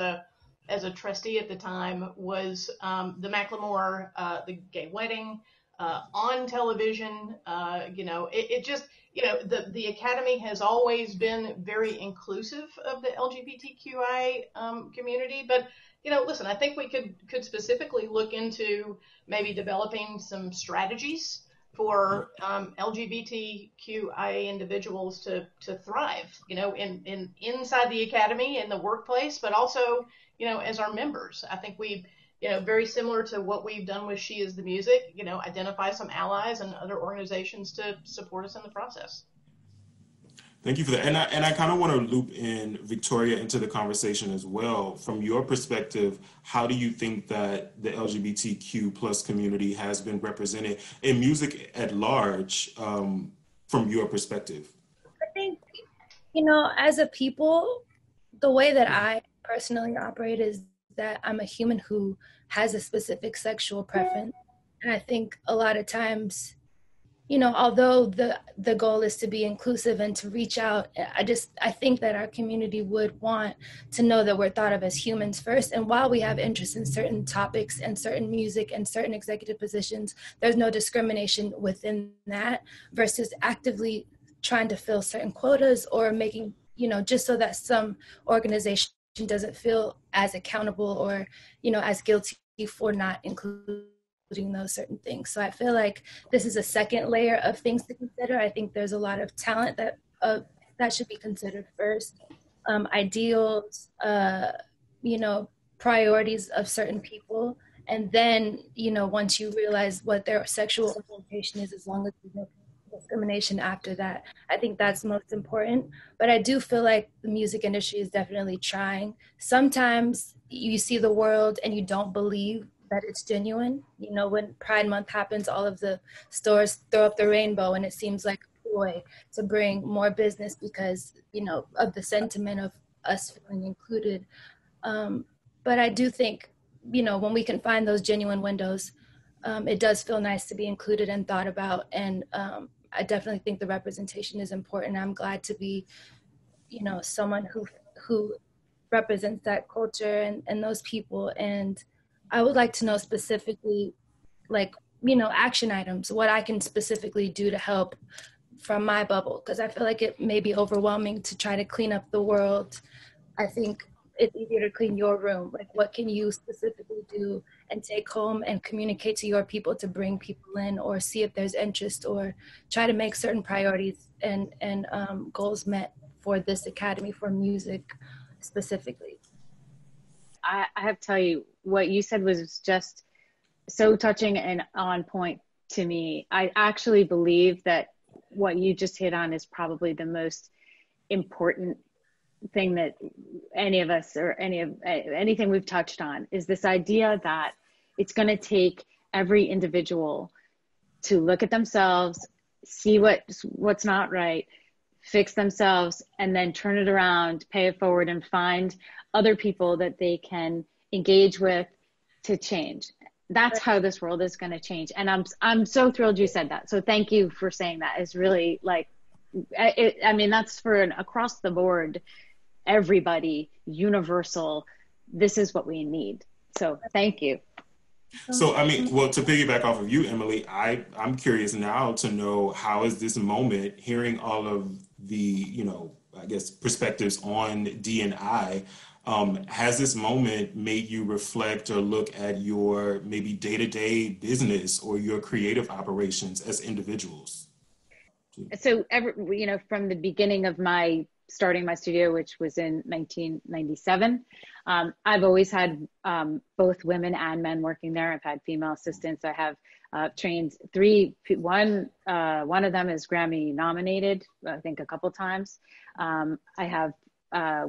as a trustee at the time was the Macklemore, the gay wedding on television. It just, the Academy has always been very inclusive of the LGBTQI community. But, listen, I think we could specifically look into maybe developing some strategies for LGBTQIA individuals to thrive, inside the Academy, in the workplace, but also, as our members. I think we, very similar to what we've done with She Is the Music, identify some allies and other organizations to support us in the process. Thank you for that. And I kind of want to loop in Victoria into the conversation as well. From your perspective, how do you think that the LGBTQ plus community has been represented in music at large, from your perspective? I think, as a people, the way that I personally operate is that I'm a human who has a specific sexual preference. And I think a lot of times, although the goal is to be inclusive and to reach out, I think that our community would want to know that we're thought of as humans first. And while we have interest in certain topics and certain music and certain executive positions, there's no discrimination within that versus actively trying to fill certain quotas or making, just so that some organization doesn't feel as accountable or, as guilty for not including those certain things. So I feel like this is a second layer of things to consider. I think there's a lot of talent that should be considered first. Ideals, priorities of certain people. And then, once you realize what their sexual orientation is, as long as there's no discrimination after that, I think that's most important. But I do feel like the music industry is definitely trying. Sometimes you see the world and you don't believe that it's genuine. When Pride Month happens, all of the stores throw up the rainbow and it seems like a ploy to bring more business because, of the sentiment of us feeling included. But I do think, when we can find those genuine windows, it does feel nice to be included and thought about. And I definitely think the representation is important. I'm glad to be, someone who represents that culture and those people. And I would like to know specifically, action items, what I can specifically do to help from my bubble, because I feel like it may be overwhelming to try to clean up the world. I think it's easier to clean your room. What can you specifically do and take home and communicate to your people to bring people in, or see if there's interest, or try to make certain priorities and goals met for this Academy for music specifically. I have to tell you, what you said was just so touching and on point to me. I actually believe that what you just hit on is probably the most important thing that any of us or anything we've touched on, is this idea that it's going to take every individual to look at themselves, see what's not right, fix themselves, and then turn it around, pay it forward, and find other people that they can engage with to change. That's how this world is going to change. And I'm so thrilled you said that. So thank you for saying that. It's really that's for an across the board, everybody, universal. This is what we need. So thank you. So, to piggyback off of you, Emily, I'm curious now to know, how is this moment, hearing all of the, perspectives on D&I, has this moment made you reflect or look at your maybe day-to-day business or your creative operations as individuals? So, from the beginning of starting my studio, which was in 1997, I've always had both women and men working there. I've had female assistants. I have trained three. One of them is Grammy nominated, I think a couple times. I have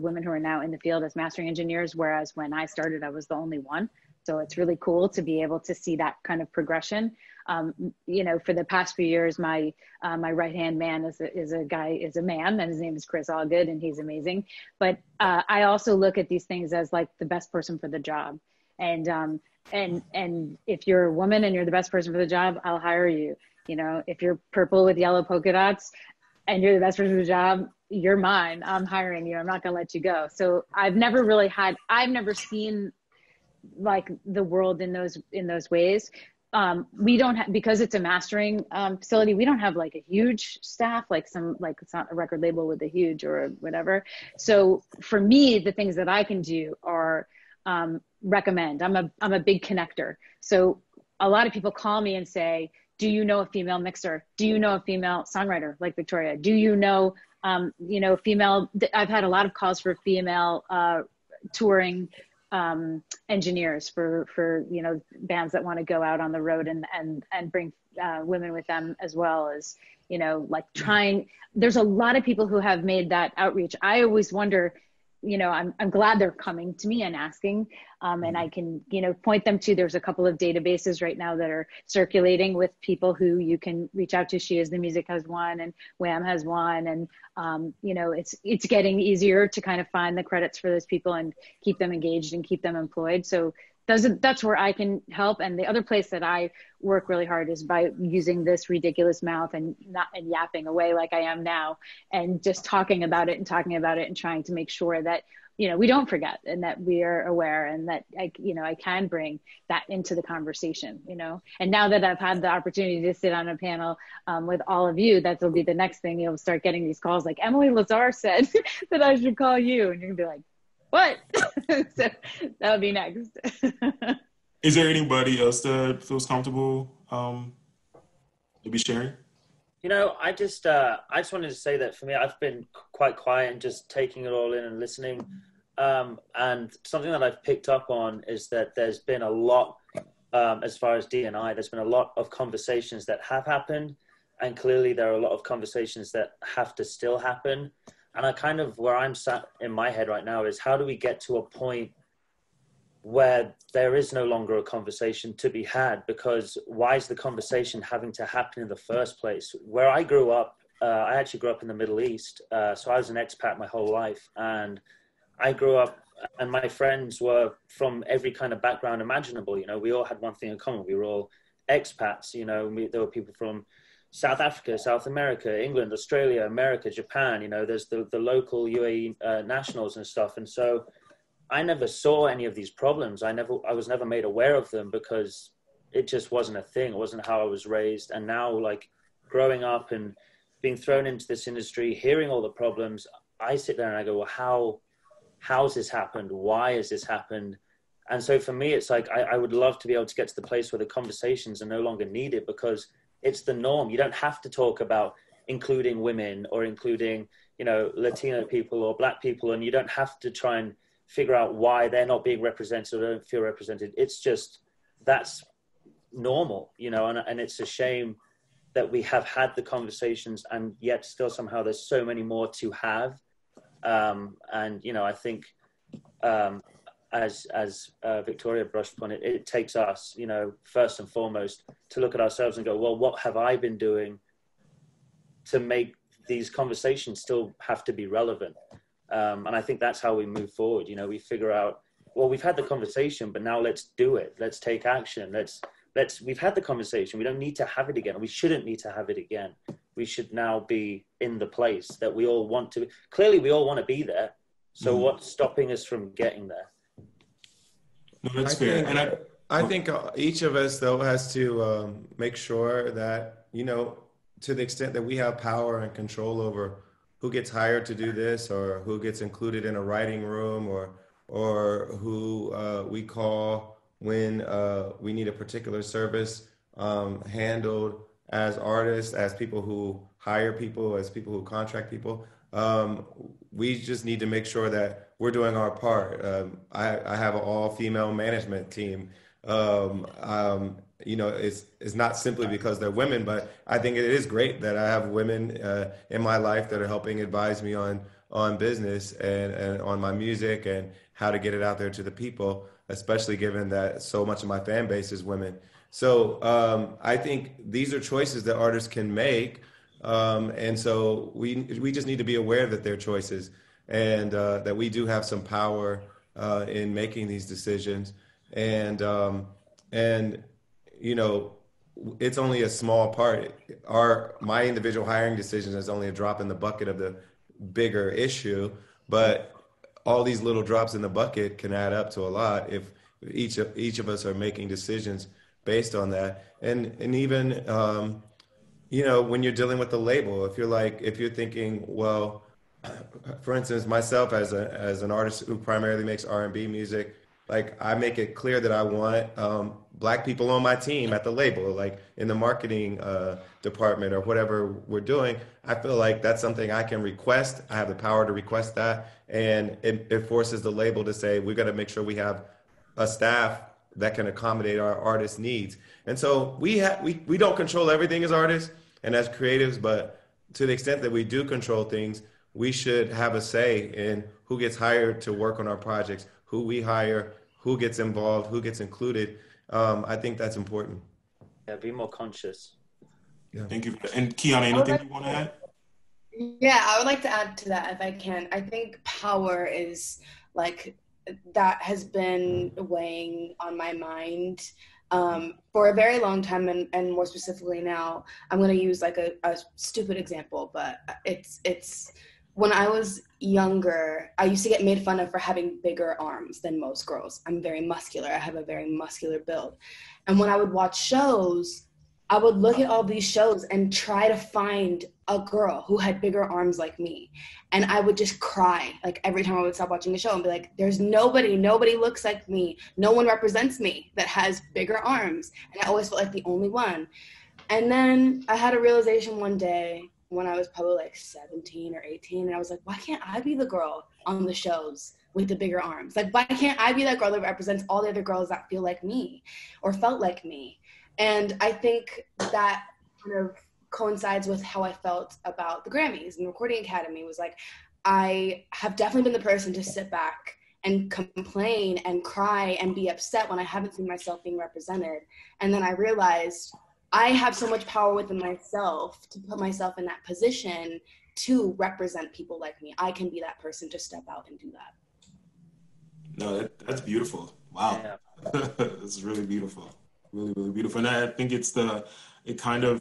women who are now in the field as mastering engineers, whereas when I started, I was the only one. So it's really cool to be able to see that kind of progression. For the past few years, my right-hand man is a man, and his name is Chris Allgood, and he's amazing. But I also look at these things as like the best person for the job. And if you're a woman and you're the best person for the job, I'll hire you. If you're purple with yellow polka dots and you're the best person for the job, you're mine. I'm hiring you. I'm not going to let you go. So I've never seen like the world in those ways. We don't have, because it's a mastering facility, we don't have like a huge staff, like it's not a record label with a huge or whatever. So for me, the things that I can do are recommend. I'm a big connector. So a lot of people call me and say, do you know a female mixer? Do you know a female songwriter like Victoria? Do you know, female, I've had a lot of calls for female touring engineers for bands that want to go out on the road and bring women with them, as well as, like trying. There's a lot of people who have made that outreach. I always wonder, I'm glad they're coming to me and asking, and I can, point them to, there's a couple of databases right now that are circulating with people who you can reach out to. She Is the Music has one, and Wham has one. And, it's getting easier to kind of find the credits for those people and keep them engaged and keep them employed. So that's where I can help. And the other place that I work really hard is by using this ridiculous mouth and yapping away like I am now, and just talking about it and trying to make sure that, we don't forget, and that we are aware, and that I can bring that into the conversation, and now that I've had the opportunity to sit on a panel with all of you, that'll be the next thing. You'll start getting these calls like, Emily Lazar said that I should call you, and you're gonna be like, what? So that'll be next. Is there anybody else that feels comfortable to be sharing? I just wanted to say that for me, I've been quite quiet and just taking it all in and listening. And something that I've picked up on is that there's been a lot, as far as D&I, there's been a lot of conversations that have happened. And clearly there are a lot of conversations that have to still happen. And where I'm sat in my head right now is, how do we get to a point where there is no longer a conversation to be had? Because why is the conversation having to happen in the first place? Where I grew up, I actually grew up in the Middle East. So I was an expat my whole life. And I grew up, and my friends were from every kind of background imaginable. We all had one thing in common. We were all expats. There were people from South Africa, South America, England, Australia, America, Japan. There's the local UAE nationals and stuff. And so I never saw any of these problems. I was never made aware of them, because it just wasn't a thing. It wasn't how I was raised. And now, like, growing up and being thrown into this industry, hearing all the problems, I sit there and I go, well, how's this happened? Why has this happened? And so for me, it's like, I would love to be able to get to the place where the conversations are no longer needed, because it's the norm. You don't have to talk about including women or including, Latino people or Black people. And you don't have to try and figure out why they're not being represented or don't feel represented. It's just, that's normal, and it's a shame that we have had the conversations, and yet still somehow there's so many more to have. And, I think, as Victoria brushed upon it, it takes us, first and foremost, to look at ourselves and go, well, what have I been doing to make these conversations still have to be relevant? And I think that's how we move forward. We figure out, well, we've had the conversation, but now let's do it. Let's take action. We've had the conversation. We don't need to have it again. We shouldn't need to have it again. We should now be in the place that we all want to. Clearly, we all want to be there. So what's stopping us from getting there? No, that's fair. And I think each of us, though, has to make sure that, to the extent that we have power and control over who gets hired to do this, or who gets included in a writing room, or who we call when we need a particular service handled, as artists, as people who hire people, as people who contract people. We just need to make sure that we're doing our part. I have an all-female management team. It's not simply because they're women, but I think it is great that I have women in my life that are helping advise me on business and on my music and how to get it out there to the people, especially given that so much of my fan base is women. So I think these are choices that artists can make. And so we just need to be aware that they're choices, and that we do have some power in making these decisions. And it's only a small part. My individual hiring decision is only a drop in the bucket of the bigger issue, but all these little drops in the bucket can add up to a lot if each of us are making decisions based on that. And even when you're dealing with the label, if you're thinking, well, for instance, myself as an artist who primarily makes R&B music, like I make it clear that I want Black people on my team at the label, like in the marketing department or whatever we're doing. I feel like that's something I can request. I have the power to request that, and it forces the label to say we got to make sure we have a staff that can accommodate our artists' needs. And so we don't control everything as artists and as creatives, but to the extent that we do control things, we should have a say in who gets hired to work on our projects, who we hire, who gets involved, who gets included. I think that's important. Yeah, be more conscious. Yeah. Thank you. And Kiana, anything you want to add? Yeah, I would like to add to that if I can. I think power is like, that has been weighing on my mind for a very long time, and more specifically now. I'm going to use like a stupid example, but it's when I was younger, I used to get made fun of for having bigger arms than most girls. I'm very muscular. I have a very muscular build. And when I would watch shows, I would look at all these shows and try to find a girl who had bigger arms like me. And I would just cry, like every time I would stop watching a show and be like, there's nobody looks like me. No one represents me that has bigger arms. And I always felt like the only one. And then I had a realization one day when I was probably like 17 or 18, and I was like, why can't I be the girl on the shows with the bigger arms? Like, why can't I be that girl that represents all the other girls that feel like me or felt like me? And I think that kind of coincides with how I felt about the Grammys and the Recording Academy. Was like, I have definitely been the person to sit back and complain and cry and be upset when I haven't seen myself being represented. And then I realized I have so much power within myself to put myself in that position to represent people like me. I can be that person to step out and do that. No, that's beautiful. Wow. Yeah. That's really beautiful. Really, really beautiful. And I think it kind of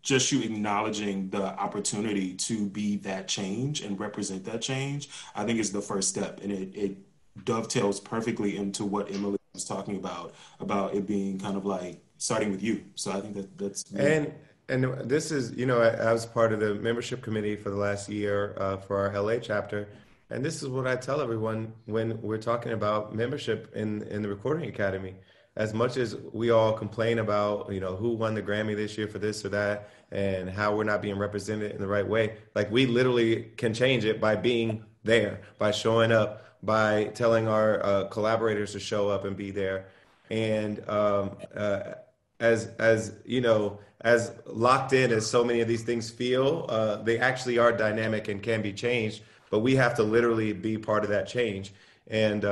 just you acknowledging the opportunity to be that change and represent that change, I think is the first step. And it dovetails perfectly into what Emily was talking about it being kind of like starting with you. So I think that's really... And this is, I was part of the membership committee for the last year for our LA chapter. And this is what I tell everyone when we're talking about membership in the Recording Academy. As much as we all complain about, who won the Grammy this year for this or that, and how we're not being represented in the right way, like we literally can change it by being there, by showing up, by telling our collaborators to show up and be there. And as locked in as so many of these things feel, they actually are dynamic and can be changed, but we have to literally be part of that change. And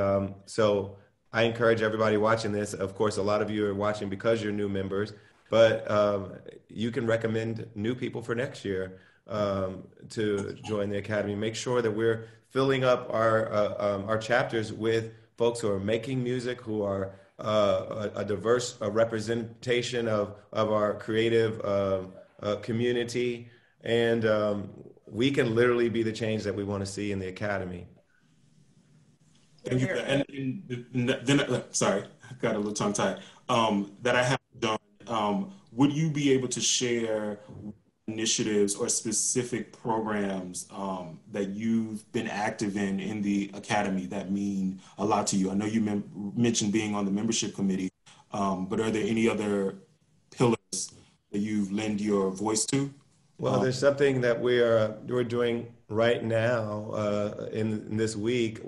so I encourage everybody watching this. Of course, a lot of you are watching because you're new members, but you can recommend new people for next year to join the Academy. Make sure that we're filling up our chapters with folks who are making music, who are a diverse representation of our creative community. And we can literally be the change that we want to see in the Academy. Thank you. And then, sorry, I got a little tongue tied. That I have done. Would you be able to share initiatives or specific programs that you've been active in the Academy that mean a lot to you? I know you mentioned being on the membership committee, but are there any other pillars that you've lent your voice to? Well, there's something that we're doing right now in this week.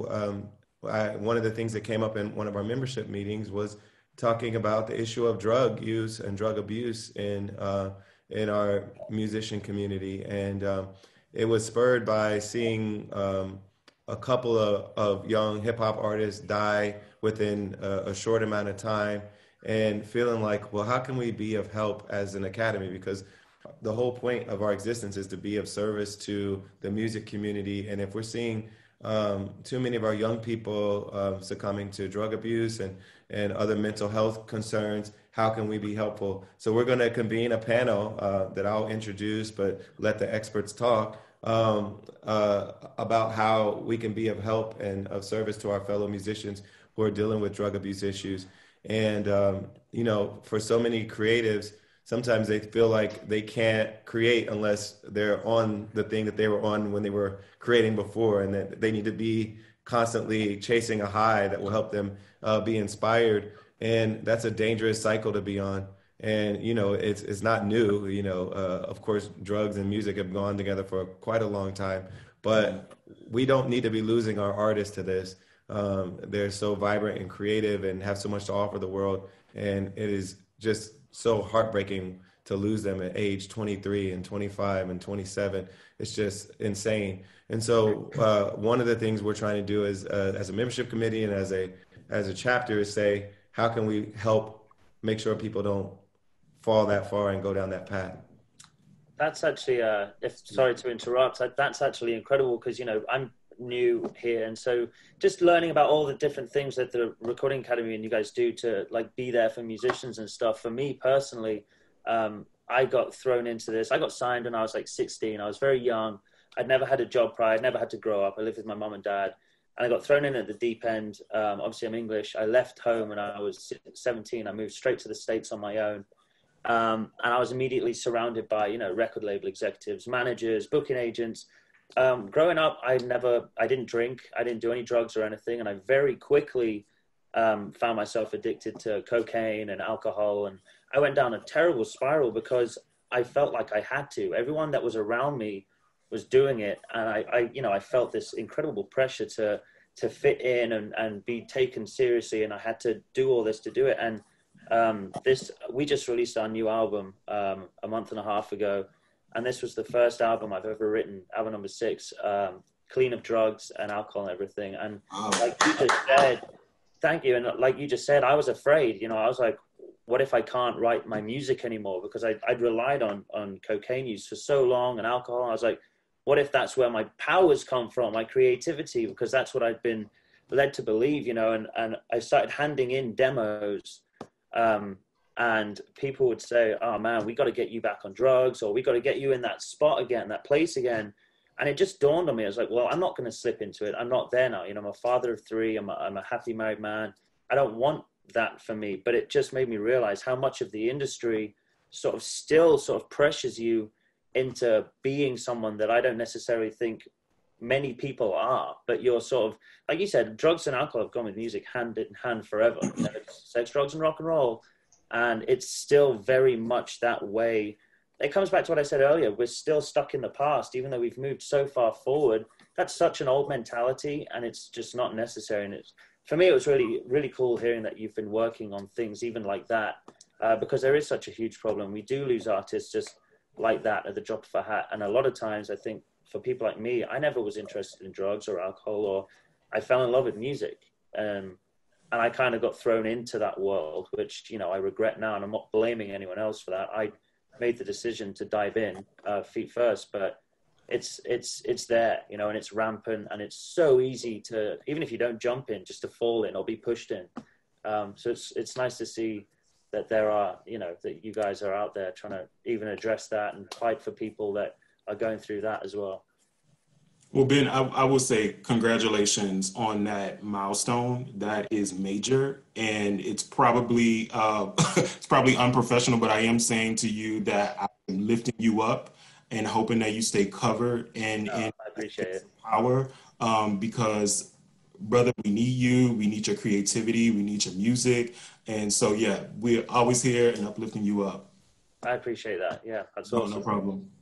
One of the things that came up in one of our membership meetings was talking about the issue of drug use and drug abuse in our musician community. And it was spurred by seeing a couple of young hip hop artists die within a short amount of time, and feeling like, well, how can we be of help as an academy? Because the whole point of our existence is to be of service to the music community. And if we're seeing too many of our young people succumbing to drug abuse and other mental health concerns, how can we be helpful? So we're going to convene a panel that I'll introduce, but let the experts talk about how we can be of help and of service to our fellow musicians who are dealing with drug abuse issues. And, you know, for so many creatives, sometimes they feel like they can't create unless they're on the thing that they were on when they were creating before, and that they need to be constantly chasing a high that will help them be inspired. And that's a dangerous cycle to be on. And, you know, it's not new. You know, of course, drugs and music have gone together for quite a long time, but we don't need to be losing our artists to this. They're so vibrant and creative and have so much to offer the world. And it is just so heartbreaking to lose them at age 23 and 25 and 27. It's just insane. And so one of the things we're trying to do is, as a membership committee and as a chapter, is say, how can we help make sure people don't fall that far and go down that path? That's actually, sorry to interrupt, that's actually incredible, because, you know, I'm new here, and so just learning about all the different things that the Recording Academy and you guys do to like be there for musicians and stuff. For me personally, I got thrown into this. I got signed when I was like 16. I was very young. I'd never had a job prior. I'd never had to grow up. I lived with my mom and dad, and I got thrown in at the deep end. Obviously I'm English. I left home when I was 17. I moved straight to the States on my own. And I was immediately surrounded by, you know, record label executives, managers, booking agents. Growing up, I didn't drink, I didn't do any drugs or anything. And I very quickly found myself addicted to cocaine and alcohol. And I went down a terrible spiral because I felt like I had to. Everyone that was around me was doing it. And I felt this incredible pressure to fit in and be taken seriously. And I had to do all this to do it. And we just released our new album a month and a half ago, and this was the first album I've ever written, album number 6, clean of drugs and alcohol and everything. And like you just said, thank you. And like you just said, I was afraid, you know, I was like, what if I can't write my music anymore? Because I'd relied on cocaine use for so long and alcohol. I was like, what if that's where my powers come from, my creativity? Because that's what I'd been led to believe, you know. And I started handing in demos, and people would say, oh man, we got to get you back on drugs, or we got to get you in that spot again, that place again. And it just dawned on me. I was like, well, I'm not going to slip into it. I'm not there now. You know, I'm a father of 3. I'm a happy married man. I don't want that for me. But it just made me realize how much of the industry still pressures you into being someone that I don't necessarily think many people are. But you're sort of, like you said, drugs and alcohol have gone with music hand in hand forever. You know, sex, drugs, and rock and roll. And it's still very much that way. It comes back to what I said earlier. We're still stuck in the past, even though we've moved so far forward. That's such an old mentality, and it's just not necessary. And for me, it was really, really cool hearing that you've been working on things even like that, because there is such a huge problem. We do lose artists just like that at the drop of a hat. And a lot of times, I think for people like me, I never was interested in drugs or alcohol, or I fell in love with music. And I kind of got thrown into that world, which, you know, I regret now, and I'm not blaming anyone else for that. I made the decision to dive in feet first, but it's there, you know, and it's rampant, and it's so easy to, even if you don't jump in, just to fall in or be pushed in. So it's nice to see that there are, you know, that you guys are out there trying to even address that and fight for people that are going through that as well. Well, Ben, I will say congratulations on that milestone. That is major, and it's probably it's probably unprofessional, but I am saying to you that I'm lifting you up and hoping that you stay covered and I appreciate it. Power, because brother, we need you. We need your creativity. We need your music, and so yeah, we're always here and uplifting you up. I appreciate that. Yeah, that's awesome. No problem.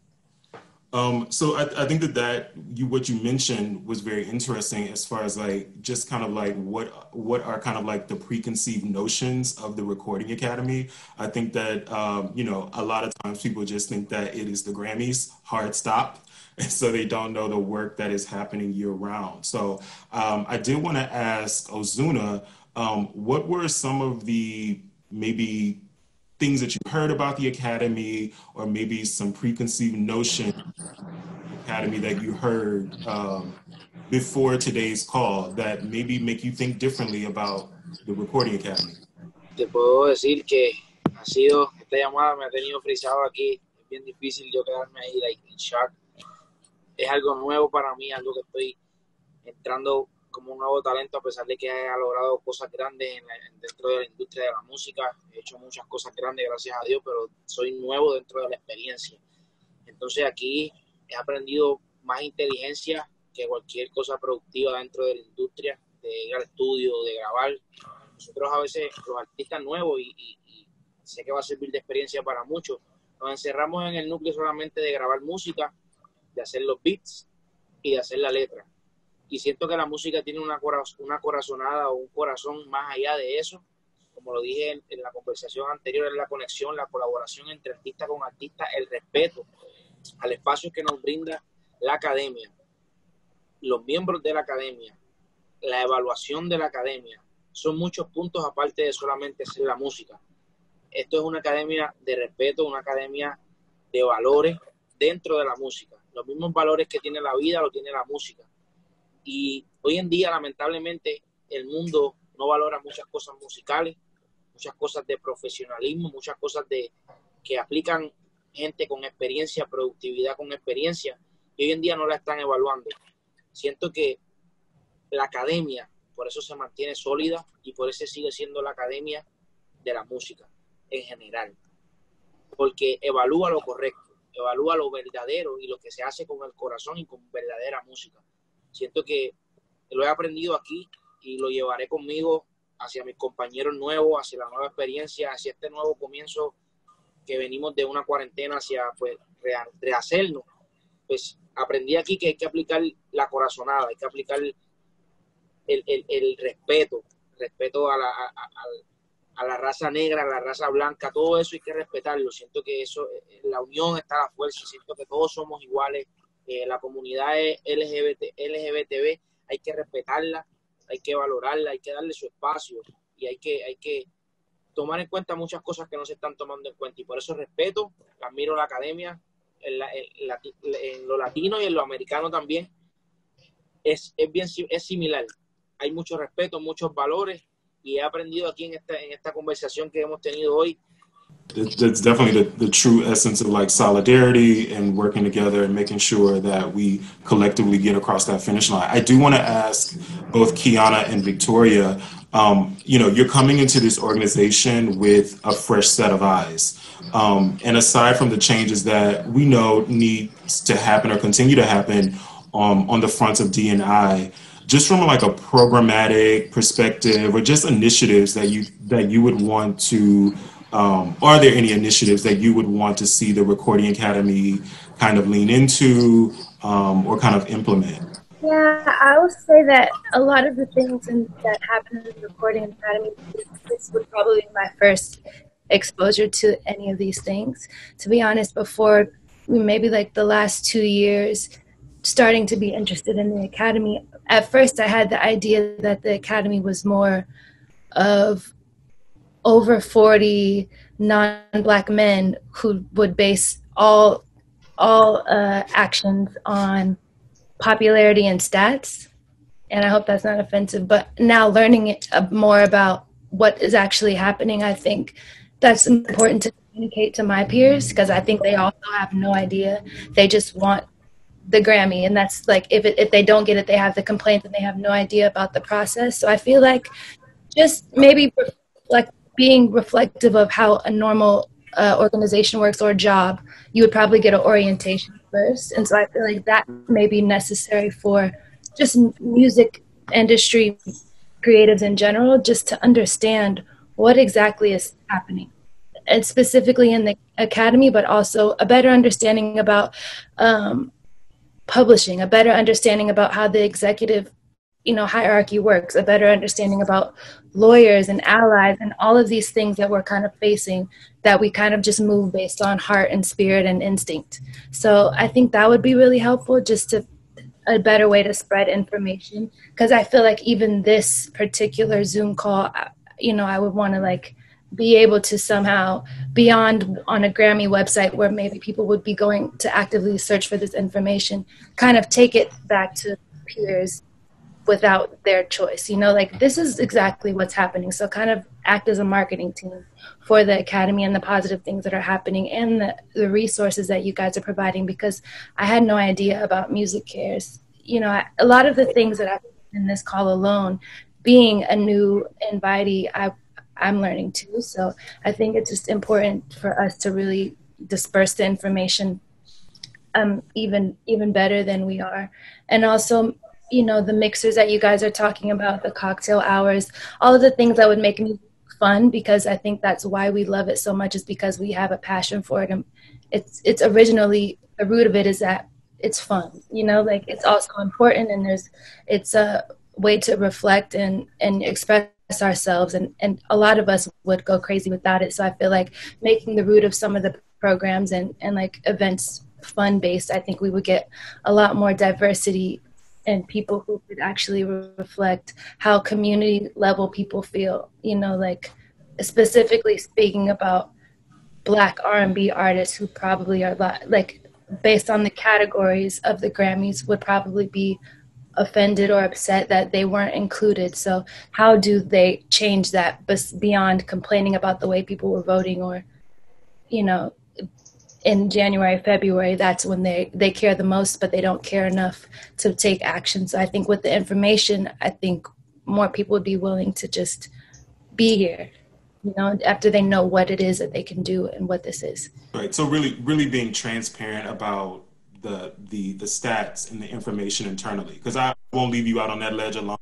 So I think that what you mentioned was very interesting as far as like just kind of like what are kind of like the preconceived notions of the Recording Academy. I think that you know, a lot of times people just think that it is the Grammys, hard stop, and so they don't know the work that is happening year round. So I did want to ask Ozuna, what were some of the maybe things that you heard about the Academy, or maybe some preconceived notion of the Academy that you heard before today's call that maybe make you think differently about the Recording Academy? Te puedo decir que esta llamada me ha tenido frisado aquí. Es bien difícil yo quedarme ahí like in shock. es algo nuevo para mí, algo que estoy entrando como un nuevo talento, a pesar de que haya logrado cosas grandes dentro de la industria de la música. He hecho muchas cosas grandes, gracias a Dios, pero soy nuevo dentro de la experiencia. Entonces aquí he aprendido más inteligencia que cualquier cosa productiva dentro de la industria, de ir al estudio, de grabar. Nosotros a veces, los artistas nuevos, y sé que va a servir de experiencia para muchos, nos encerramos en el núcleo solamente de grabar música, de hacer los beats y de hacer la letra. Y siento que la música tiene una corazonada o un corazón más allá de eso. Como lo dije en la conversación anterior, es la conexión, la colaboración entre artista con artista, el respeto al espacio que nos brinda la academia, los miembros de la academia, la evaluación de la academia. Son muchos puntos aparte de solamente ser la música. Esto es una academia de respeto, una academia de valores dentro de la música. Los mismos valores que tiene la vida lo tiene la música. Y hoy en día, lamentablemente, el mundo no valora muchas cosas musicales, muchas cosas de profesionalismo, muchas cosas que aplican gente con experiencia, productividad con experiencia, y hoy en día no la están evaluando. Siento que la academia, por eso se mantiene sólida y por eso sigue siendo la academia de la música en general, porque evalúa lo correcto, evalúa lo verdadero y lo que se hace con el corazón y con verdadera música. Siento que lo he aprendido aquí y lo llevaré conmigo hacia mis compañeros nuevos, hacia la nueva experiencia, hacia este nuevo comienzo que venimos de una cuarentena hacia pues rehacernos. Pues aprendí aquí que hay que aplicar la corazonada, hay que aplicar el respeto a la raza negra, a la raza blanca, todo eso hay que respetarlo. Siento que eso, la unión está a la fuerza, siento que todos somos iguales. La comunidad LGBTB hay que respetarla, hay que valorarla, hay que darle su espacio y hay que tomar en cuenta muchas cosas que no se están tomando en cuenta, y por eso respeto, admiro la academia en lo latino y en lo americano también. Es similar, hay mucho respeto, muchos valores, y he aprendido aquí en esta conversación que hemos tenido hoy. That's definitely the true essence of like solidarity and working together and making sure that we collectively get across that finish line. I do want to ask both Kiana and Victoria, you're coming into this organization with a fresh set of eyes. And aside from the changes that we know need to happen or continue to happen on the front of D&I, just from like a programmatic perspective or just initiatives that you would want to are there any initiatives that you would want to see the Recording Academy kind of lean into or kind of implement? Yeah, I would say that a lot of the things that happen in the Recording Academy, this would probably be my first exposure to any of these things. To be honest, before maybe like the last 2 years, starting to be interested in the Academy, at first I had the idea that the Academy was more of over 40 non-Black men who would base all actions on popularity and stats. And I hope that's not offensive, but now learning more about what is actually happening, I think that's important to communicate to my peers, because I think they also have no idea. They just want the Grammy, and that's like, if they don't get it, they have the complaint and they have no idea about the process. So I feel like just maybe like being reflective of how a normal organization works or job, you would probably get an orientation first. And so I feel like that may be necessary for just music industry creatives in general, just to understand what exactly is happening. And specifically in the Academy, but also a better understanding about publishing, a better understanding about how the executive hierarchy works, a better understanding about lawyers and allies and all of these things that we're kind of facing, that we kind of just move based on heart and spirit and instinct. So I think that would be really helpful, just to a better way to spread information, because I feel like even this particular Zoom call, I would want to like be able to somehow, beyond on a Grammy website where maybe people would be going to actively search for this information, kind of take it back to peers without their choice, like this is exactly what's happening. So kind of act as a marketing team for the Academy and the positive things that are happening and the resources that you guys are providing, because I had no idea about Music Cares. You know, a lot of the things that I've in this call alone, being a new invitee, I'm learning too. So I think it's just important for us to really disperse the information even better than we are. And also, you know, the mixers that you guys are talking about, the cocktail hours, all of the things that would make me fun, because I think that's why we love it so much, is because we have a passion for it. And it's originally, the root of it is that it's fun, you know, like it's also important, and it's a way to reflect and express ourselves, and a lot of us would go crazy without it. So I feel like making the root of some of the programs and like events fun based, I think we would get a lot more diversity and people who could actually reflect how community level people feel, you know, like specifically speaking about Black R&B artists who probably are like based on the categories of the Grammys would probably be offended or upset that they weren't included. So how do they change that beyond complaining about the way people were voting, or, you know, in January, February, that's when they care the most, but they don't care enough to take action. So I think with the information, I think more people would be willing to just be here, you know, after they know what it is that they can do and what this is. Right. So really being transparent about the stats and the information internally, because I won't leave you out on that ledge alone.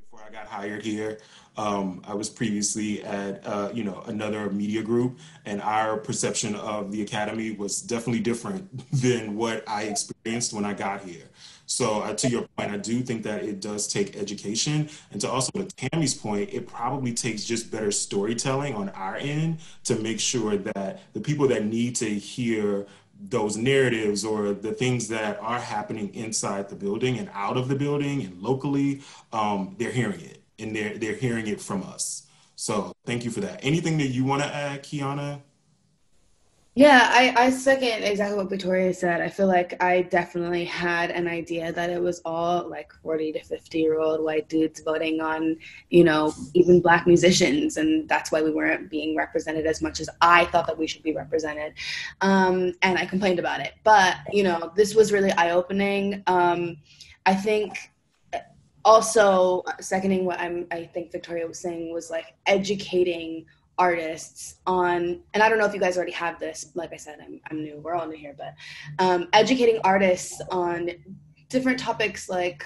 Before I got hired here, I was previously at another media group, and our perception of the Academy was definitely different than what I experienced when I got here. So to your point, I do think that it does take education, and to also to Tammy's point, it probably takes just better storytelling on our end to make sure that the people that need to hear those narratives or the things that are happening inside the building and out of the building and locally, they're hearing it, and they're hearing it from us. So thank you for that. Anything that you want to add, Kiana? Yeah, I second exactly what Victoria said. I feel like I definitely had an idea that it was all like 40 to 50-year-old white dudes voting on, you know, even Black musicians. And that's why we weren't being represented as much as I thought that we should be represented. And I complained about it. But, you know, this was really eye-opening. I think also seconding what I think Victoria was saying was like educating artists on, and I don't know if you guys already have this, like I said, I'm new, we're all new here, but educating artists on different topics like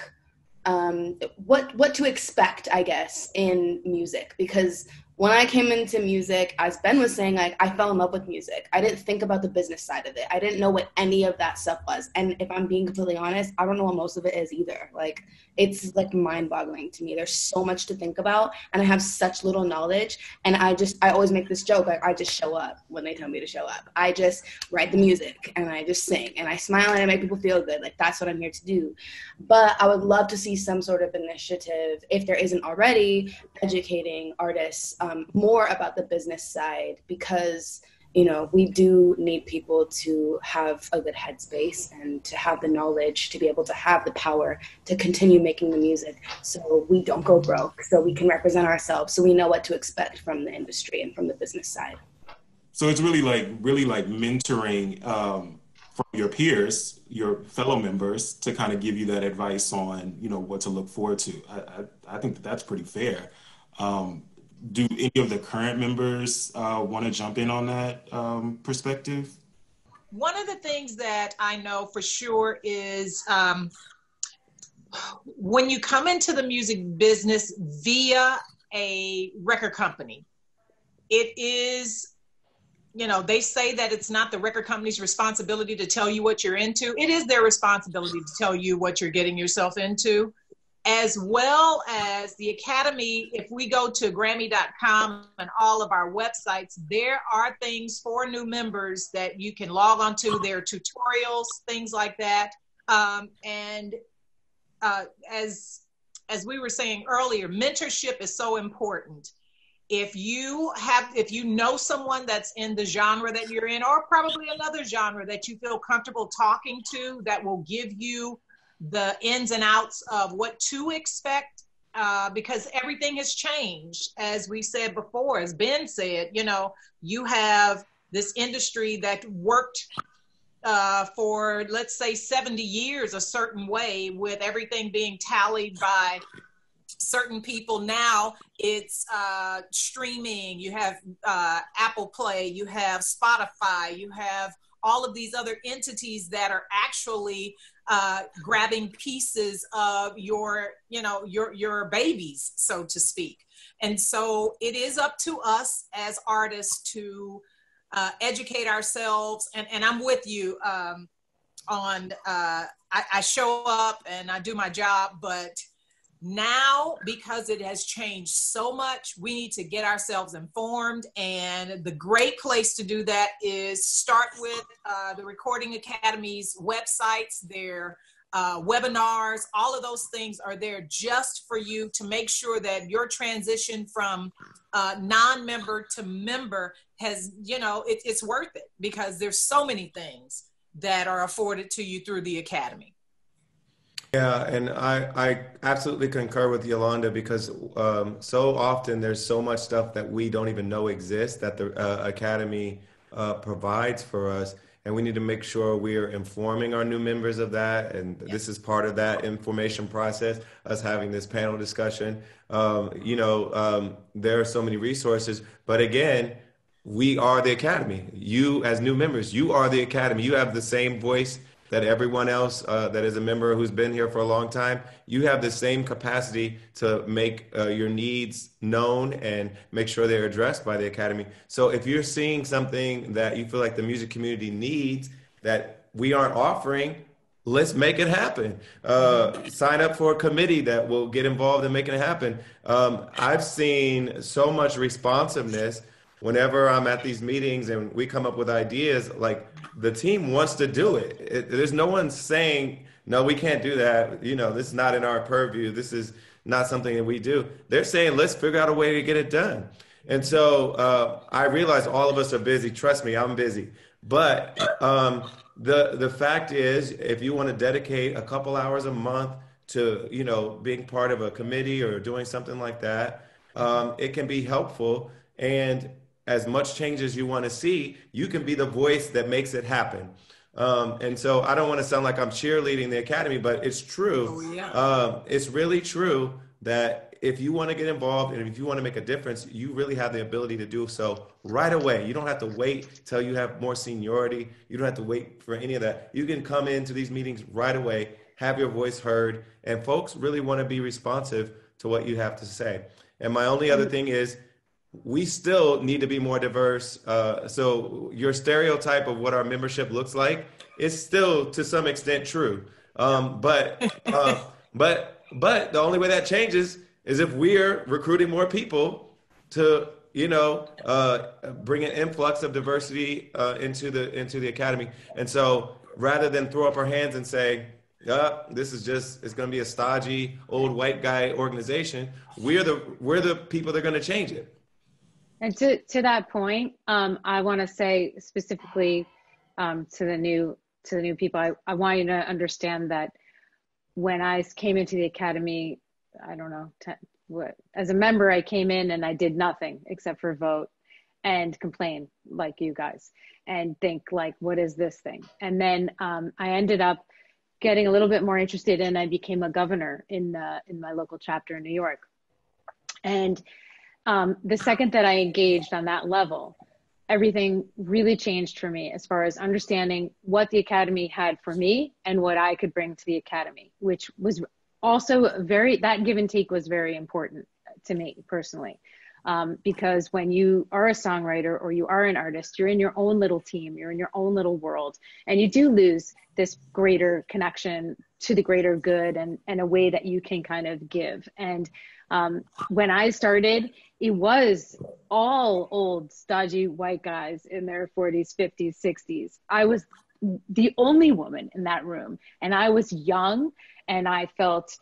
what to expect, I guess, in music. Because when I came into music, as Ben was saying, like I fell in love with music. I didn't think about the business side of it. I didn't know what any of that stuff was. And if I'm being completely honest, I don't know what most of it is either. Like it's like mind-boggling to me. There's so much to think about, and I have such little knowledge. And I always make this joke, like I just show up when they tell me to show up. I just write the music and I just sing and I smile and I make people feel good. Like that's what I'm here to do. But I would love to see some sort of initiative, if there isn't already, educating artists more about the business side, because, you know, we do need people to have a good headspace and to have the knowledge to be able to have the power to continue making the music so we don't go broke, so we can represent ourselves, so we know what to expect from the industry and from the business side. So it's really like mentoring from your peers, your fellow members, to kind of give you that advice on, you know, what to look forward to. I think that's pretty fair. Do any of the current members want to jump in on that perspective? One of the things that I know for sure is when you come into the music business via a record company, it is, you know, they say that it's not the record company's responsibility to tell you what you're into. It is their responsibility to tell you what you're getting yourself into. As well as the Academy, if we go to Grammy.com and all of our websites, there are things for new members that you can log on to. There are tutorials, things like that. As we were saying earlier, mentorship is so important. If you know someone that's in the genre that you're in, or probably another genre that you feel comfortable talking to, that will give you the ins and outs of what to expect, because everything has changed. As we said before, as Ben said, you know, you have this industry that worked for, let's say, 70 years a certain way, with everything being tallied by certain people. Now it's streaming. You have Apple Play, you have Spotify, you have all of these other entities that are actually grabbing pieces of your, you know, your babies, so to speak. And so it is up to us as artists to educate ourselves. And I'm with you on, I show up and I do my job, but now, because it has changed so much, we need to get ourselves informed. And the great place to do that is start with the Recording Academy's websites, their webinars. All of those things are there just for you to make sure that your transition from non-member to member has, you know, it's worth it, because there's so many things that are afforded to you through the Academy. Yeah, and I absolutely concur with Yolanda, because so often there's so much stuff that we don't even know exists that the Academy provides for us, and we need to make sure we're informing our new members of that, and this is part of that information process, us having this panel discussion. You know, there are so many resources, but again, we are the Academy. You, as new members, you are the Academy. You have the same voice that everyone else that is a member who's been here for a long time. You have the same capacity to make your needs known and make sure they're addressed by the Academy. So if you're seeing something that you feel like the music community needs that we aren't offering, let's make it happen. Sign up for a committee that will get involved in making it happen. I've seen so much responsiveness whenever I'm at these meetings and we come up with ideas. Like, the team wants to do it. There's no one saying, no, we can't do that. You know, this is not in our purview. This is not something that we do. They're saying, let's figure out a way to get it done. And so I realize all of us are busy. Trust me, I'm busy. But the fact is, if you want to dedicate a couple hours a month to, you know, being part of a committee or doing something like that, it can be helpful. And as much change as you want to see, you can be the voice that makes it happen. And so I don't want to sound like I'm cheerleading the Academy, but it's true. Oh, yeah. It's really true that if you want to get involved and if you want to make a difference, you really have the ability to do so right away. You don't have to wait till you have more seniority. You don't have to wait for any of that. You can come into these meetings right away, have your voice heard, and folks really want to be responsive to what you have to say. And my only other thing is, we still need to be more diverse. So your stereotype of what our membership looks like is still to some extent true. But the only way that changes is if we're recruiting more people to, you know, bring an influx of diversity into the Academy. And so rather than throw up our hands and say, this is just, it's going to be a stodgy old white guy organization, we're the people that are going to change it. And to that point, I want to say specifically to the new people, I want you to understand that when I came into the Academy, I don't know, as a member, I came in and I did nothing except for vote and complain like you guys and think like, what is this thing? And then I ended up getting a little bit more interested, and I became a governor in my local chapter in New York. And the second that I engaged on that level, everything really changed for me as far as understanding what the Academy had for me and what I could bring to the Academy, which was also that give and take was very important to me personally. Because when you are a songwriter or you are an artist, you're in your own little team, you're in your own little world, and you do lose this greater connection to the greater good and a way that you can kind of give. And when I started, it was all old, stodgy white guys in their 40s, 50s, 60s. I was the only woman in that room, and I was young, and I felt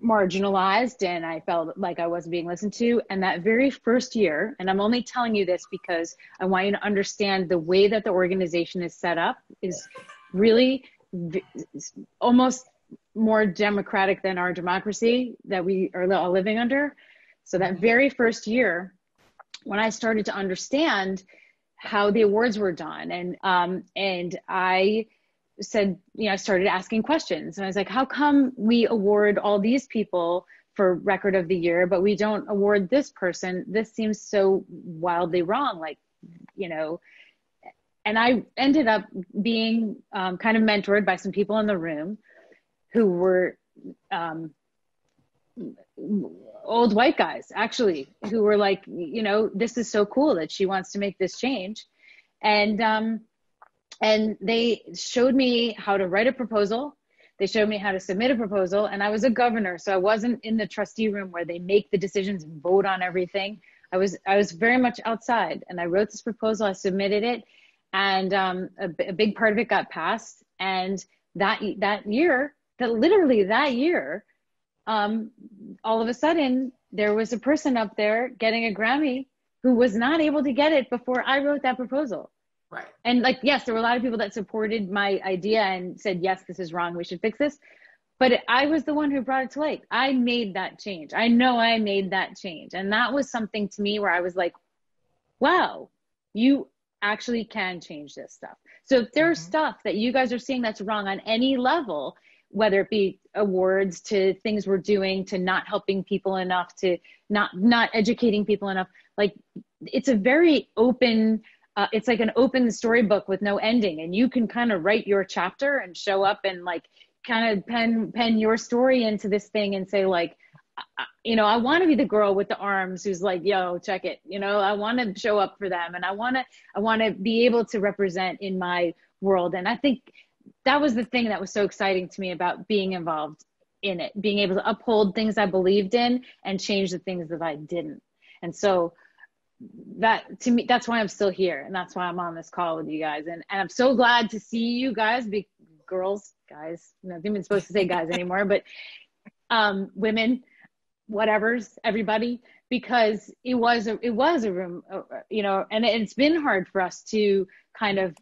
marginalized, and I felt like I wasn't being listened to. And that very first year, and I'm only telling you this because I want you to understand the way that the organization is set up is really almost more democratic than our democracy that we are all living under. So that very first year, when I started to understand how the awards were done, and I said, I started asking questions, and I was like, how come we award all these people for record of the year, but we don't award this person? This seems so wildly wrong. And I ended up being kind of mentored by some people in the room who were old white guys, actually, who were like, this is so cool that she wants to make this change. And they showed me how to write a proposal. They showed me how to submit a proposal. And I was a governor, so I wasn't in the trustee room where they make the decisions and vote on everything. I was very much outside, and I wrote this proposal. I submitted it, and a big part of it got passed. And that year, all of a sudden, there was a person up there getting a Grammy who was not able to get it before I wrote that proposal. Right. And yes, there were a lot of people that supported my idea and said, yes, this is wrong, we should fix this. But I was the one who brought it to light. I made that change. I know I made that change. And that was something to me where I was like, wow, you actually can change this stuff. So if there's stuff that you guys are seeing that's wrong on any level, whether it be awards to things we're doing, to not helping people enough, to not educating people enough, it's a very open, it's like an open storybook with no ending, and you can kind of write your chapter and show up and kind of pen your story into this thing and say I want to be the girl with the arms who's like, yo, check it. I want to show up for them, and I want to be able to represent in my world. And I think that was the thing that was so exciting to me about being involved in it, being able to uphold things I believed in and change the things that I didn't. And so that, to me, that's why I'm still here. And that's why I'm on this call with you guys. And I'm so glad to see you guys, girls, guys, I'm not even supposed to say guys anymore, but women, whatevers, everybody, because it was a room, and it's been hard for us to kind of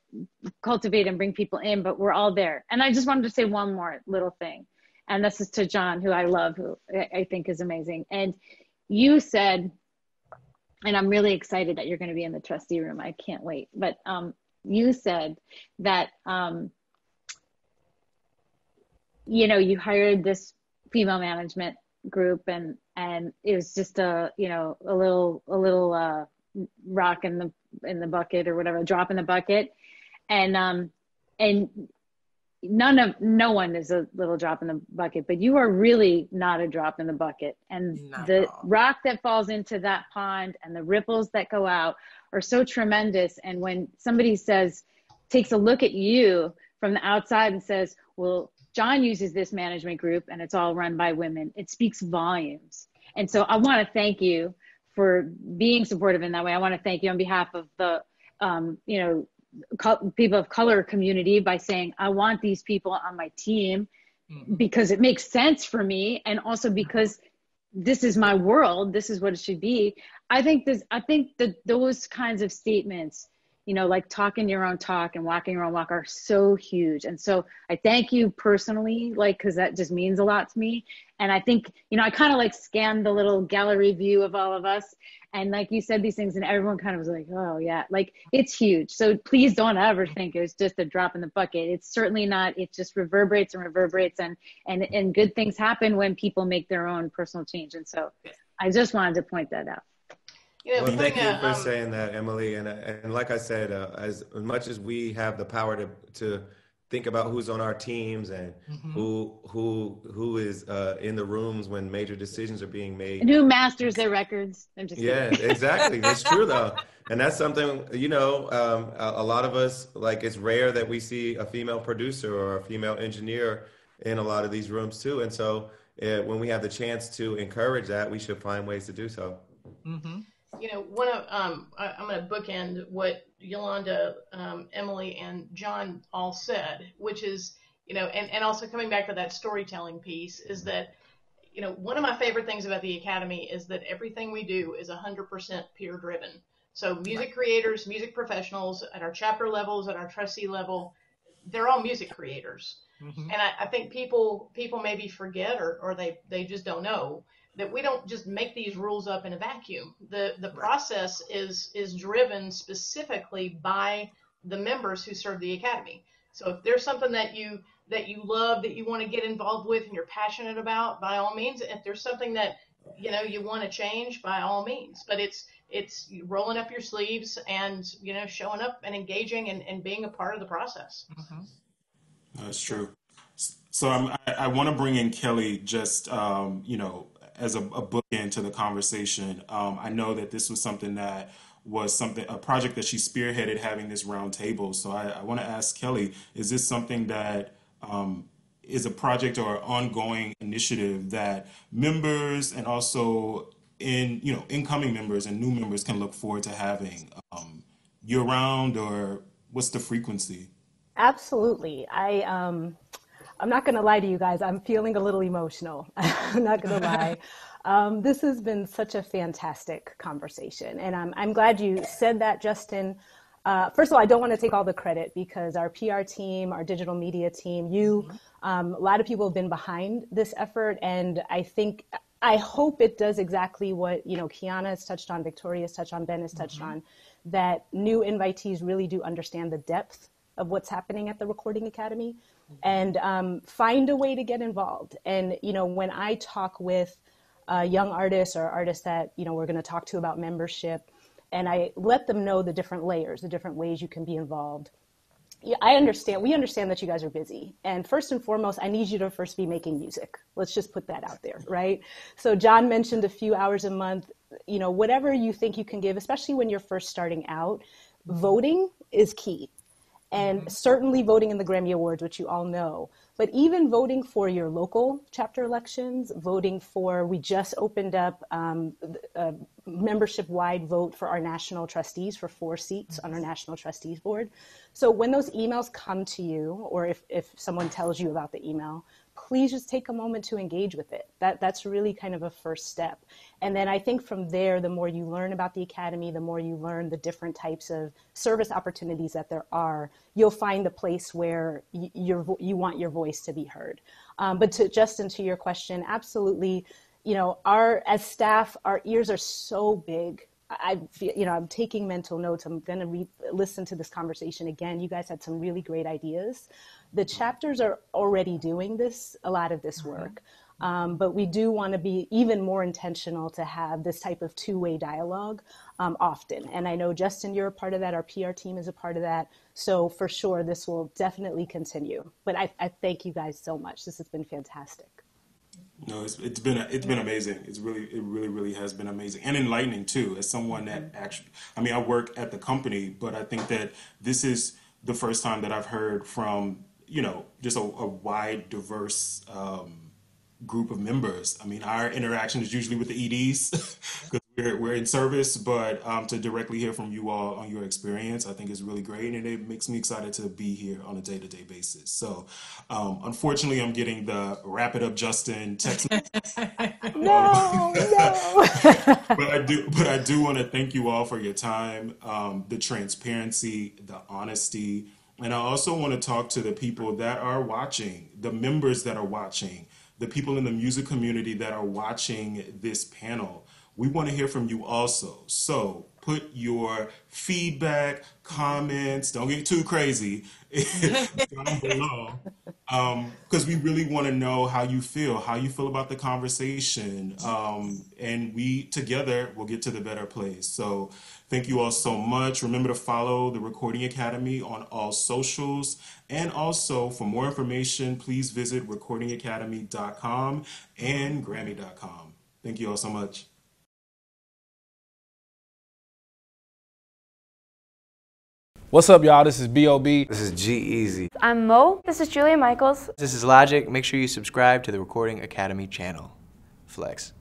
cultivate and bring people in, but we're all there. And I just wanted to say one more little thing, and this is to John, who I love, who I think is amazing. And you said, and I'm really excited that you're going to be in the trustee room. I can't wait. But you said that, you hired this female management group, and it was just a little rock in the bucket, or whatever, a drop in the bucket. And no one is a little drop in the bucket, but you are really not a drop in the bucket. And the rock that falls into that pond and the ripples that go out are so tremendous. And when somebody takes a look at you from the outside and says, well, John uses this management group and it's all run by women, it speaks volumes. And so I want to thank you for being supportive in that way. I want to thank you on behalf of the, people of color community by saying, I want these people on my team because it makes sense for me. And also because this is my world. This is what it should be. I think that those kinds of statements, like talking your own talk and walking your own walk, are so huge. And so I thank you personally, because that just means a lot to me. And I think, I kind of scanned the little gallery view of all of us. And you said these things and everyone kind of was like, oh yeah, it's huge. So please don't ever think it was just a drop in the bucket. It's certainly not. It just reverberates and reverberates, and good things happen when people make their own personal change. And so I just wanted to point that out. Well, thank you for saying that, Emily. And like I said, as much as we have the power to think about who's on our teams and who is in the rooms when major decisions are being made, and who masters their records. I'm just kidding. Exactly. That's true, though. And that's something, a lot of us, it's rare that we see a female producer or a female engineer in a lot of these rooms too. And so when we have the chance to encourage that, we should find ways to do so. I'm going to bookend what Yolanda, Emily, and John all said, which is, and also coming back to that storytelling piece, is that, one of my favorite things about the Academy is that everything we do is 100% peer driven. So music creators, music professionals at our chapter levels, at our trustee level, they're all music creators. And I think people maybe forget or they just don't know that we don't just make these rules up in a vacuum. The process is driven specifically by the members who serve the Academy. So if there's something that you love, that you want to get involved with and you're passionate about, by all means. If there's something that you want to change, by all means. But it's rolling up your sleeves and showing up and engaging and being a part of the process. That's true. So I want to bring in Kelly just as a bookend to the conversation. I know that this was a project that she spearheaded, having this round table. So I want to ask Kelly, is this something that is a project or ongoing initiative that members and also incoming members and new members can look forward to having year round, or what's the frequency? Absolutely. I'm not going to lie to you guys. I'm feeling a little emotional. I'm not going to lie. This has been such a fantastic conversation. And I'm glad you said that, Justin. First of all, I don't want to take all the credit, because our PR team, our digital media team, a lot of people have been behind this effort. And I hope it does exactly what, Kiana has touched on, Victoria has touched on, Ben has touched on, that new invitees really do understand the depth of what's happening at the Recording Academy and find a way to get involved. And, when I talk with young artists or artists that, we're going to talk to about membership, and I let them know the different layers, the different ways you can be involved. Yeah, we understand that you guys are busy. And first and foremost, I need you to first be making music. Let's just put that out there, right? So John mentioned a few hours a month, whatever you think you can give, especially when you're first starting out. Voting is key. And certainly voting in the Grammy Awards, which you all know, but even voting for your local chapter elections, we just opened up a membership-wide vote for our national trustees for 4 seats on our National Trustees Board. So when those emails come to you, or if someone tells you about the email, please just take a moment to engage with it. That's really kind of a first step. And then I think from there, the more you learn about the Academy, the more you learn the different types of service opportunities that there are, you'll find the place where you want your voice to be heard. But Justin, to your question, absolutely, as staff, our ears are so big. I'm taking mental notes. I'm going to listen to this conversation again. You guys had some really great ideas. The chapters are already doing a lot of this work, but we do want to be even more intentional to have this type of two-way dialogue often. And I know, Justin, you're a part of that. Our PR team is a part of that. So for sure, this will definitely continue. But I thank you guys so much. This has been fantastic. No, it's been amazing. It really has been amazing and enlightening too. As someone that actually, I work at the company, but I think that this is the first time that I've heard from just a wide, diverse group of members. Our interaction is usually with the EDs because we're in service, but to directly hear from you all on your experience, I think is really great, and it makes me excited to be here on a day-to-day basis. So, unfortunately, I'm getting the wrap it up, Justin text. No. But I do want to thank you all for your time, the transparency, the honesty, and I also want to talk to the people that are watching, the members that are watching, the people in the music community that are watching this panel. We want to hear from you also. So put your feedback, comments, don't get too crazy, down below. Because we really want to know how you feel about the conversation. And we together will get to the better place. So thank you all so much. Remember to follow the Recording Academy on all socials. And also, for more information, please visit recordingacademy.com and Grammy.com. Thank you all so much. What's up, y'all? This is B.O.B. This is G-Eazy. I'm Mo. This is Julia Michaels. This is Logic. Make sure you subscribe to the Recording Academy channel. Flex.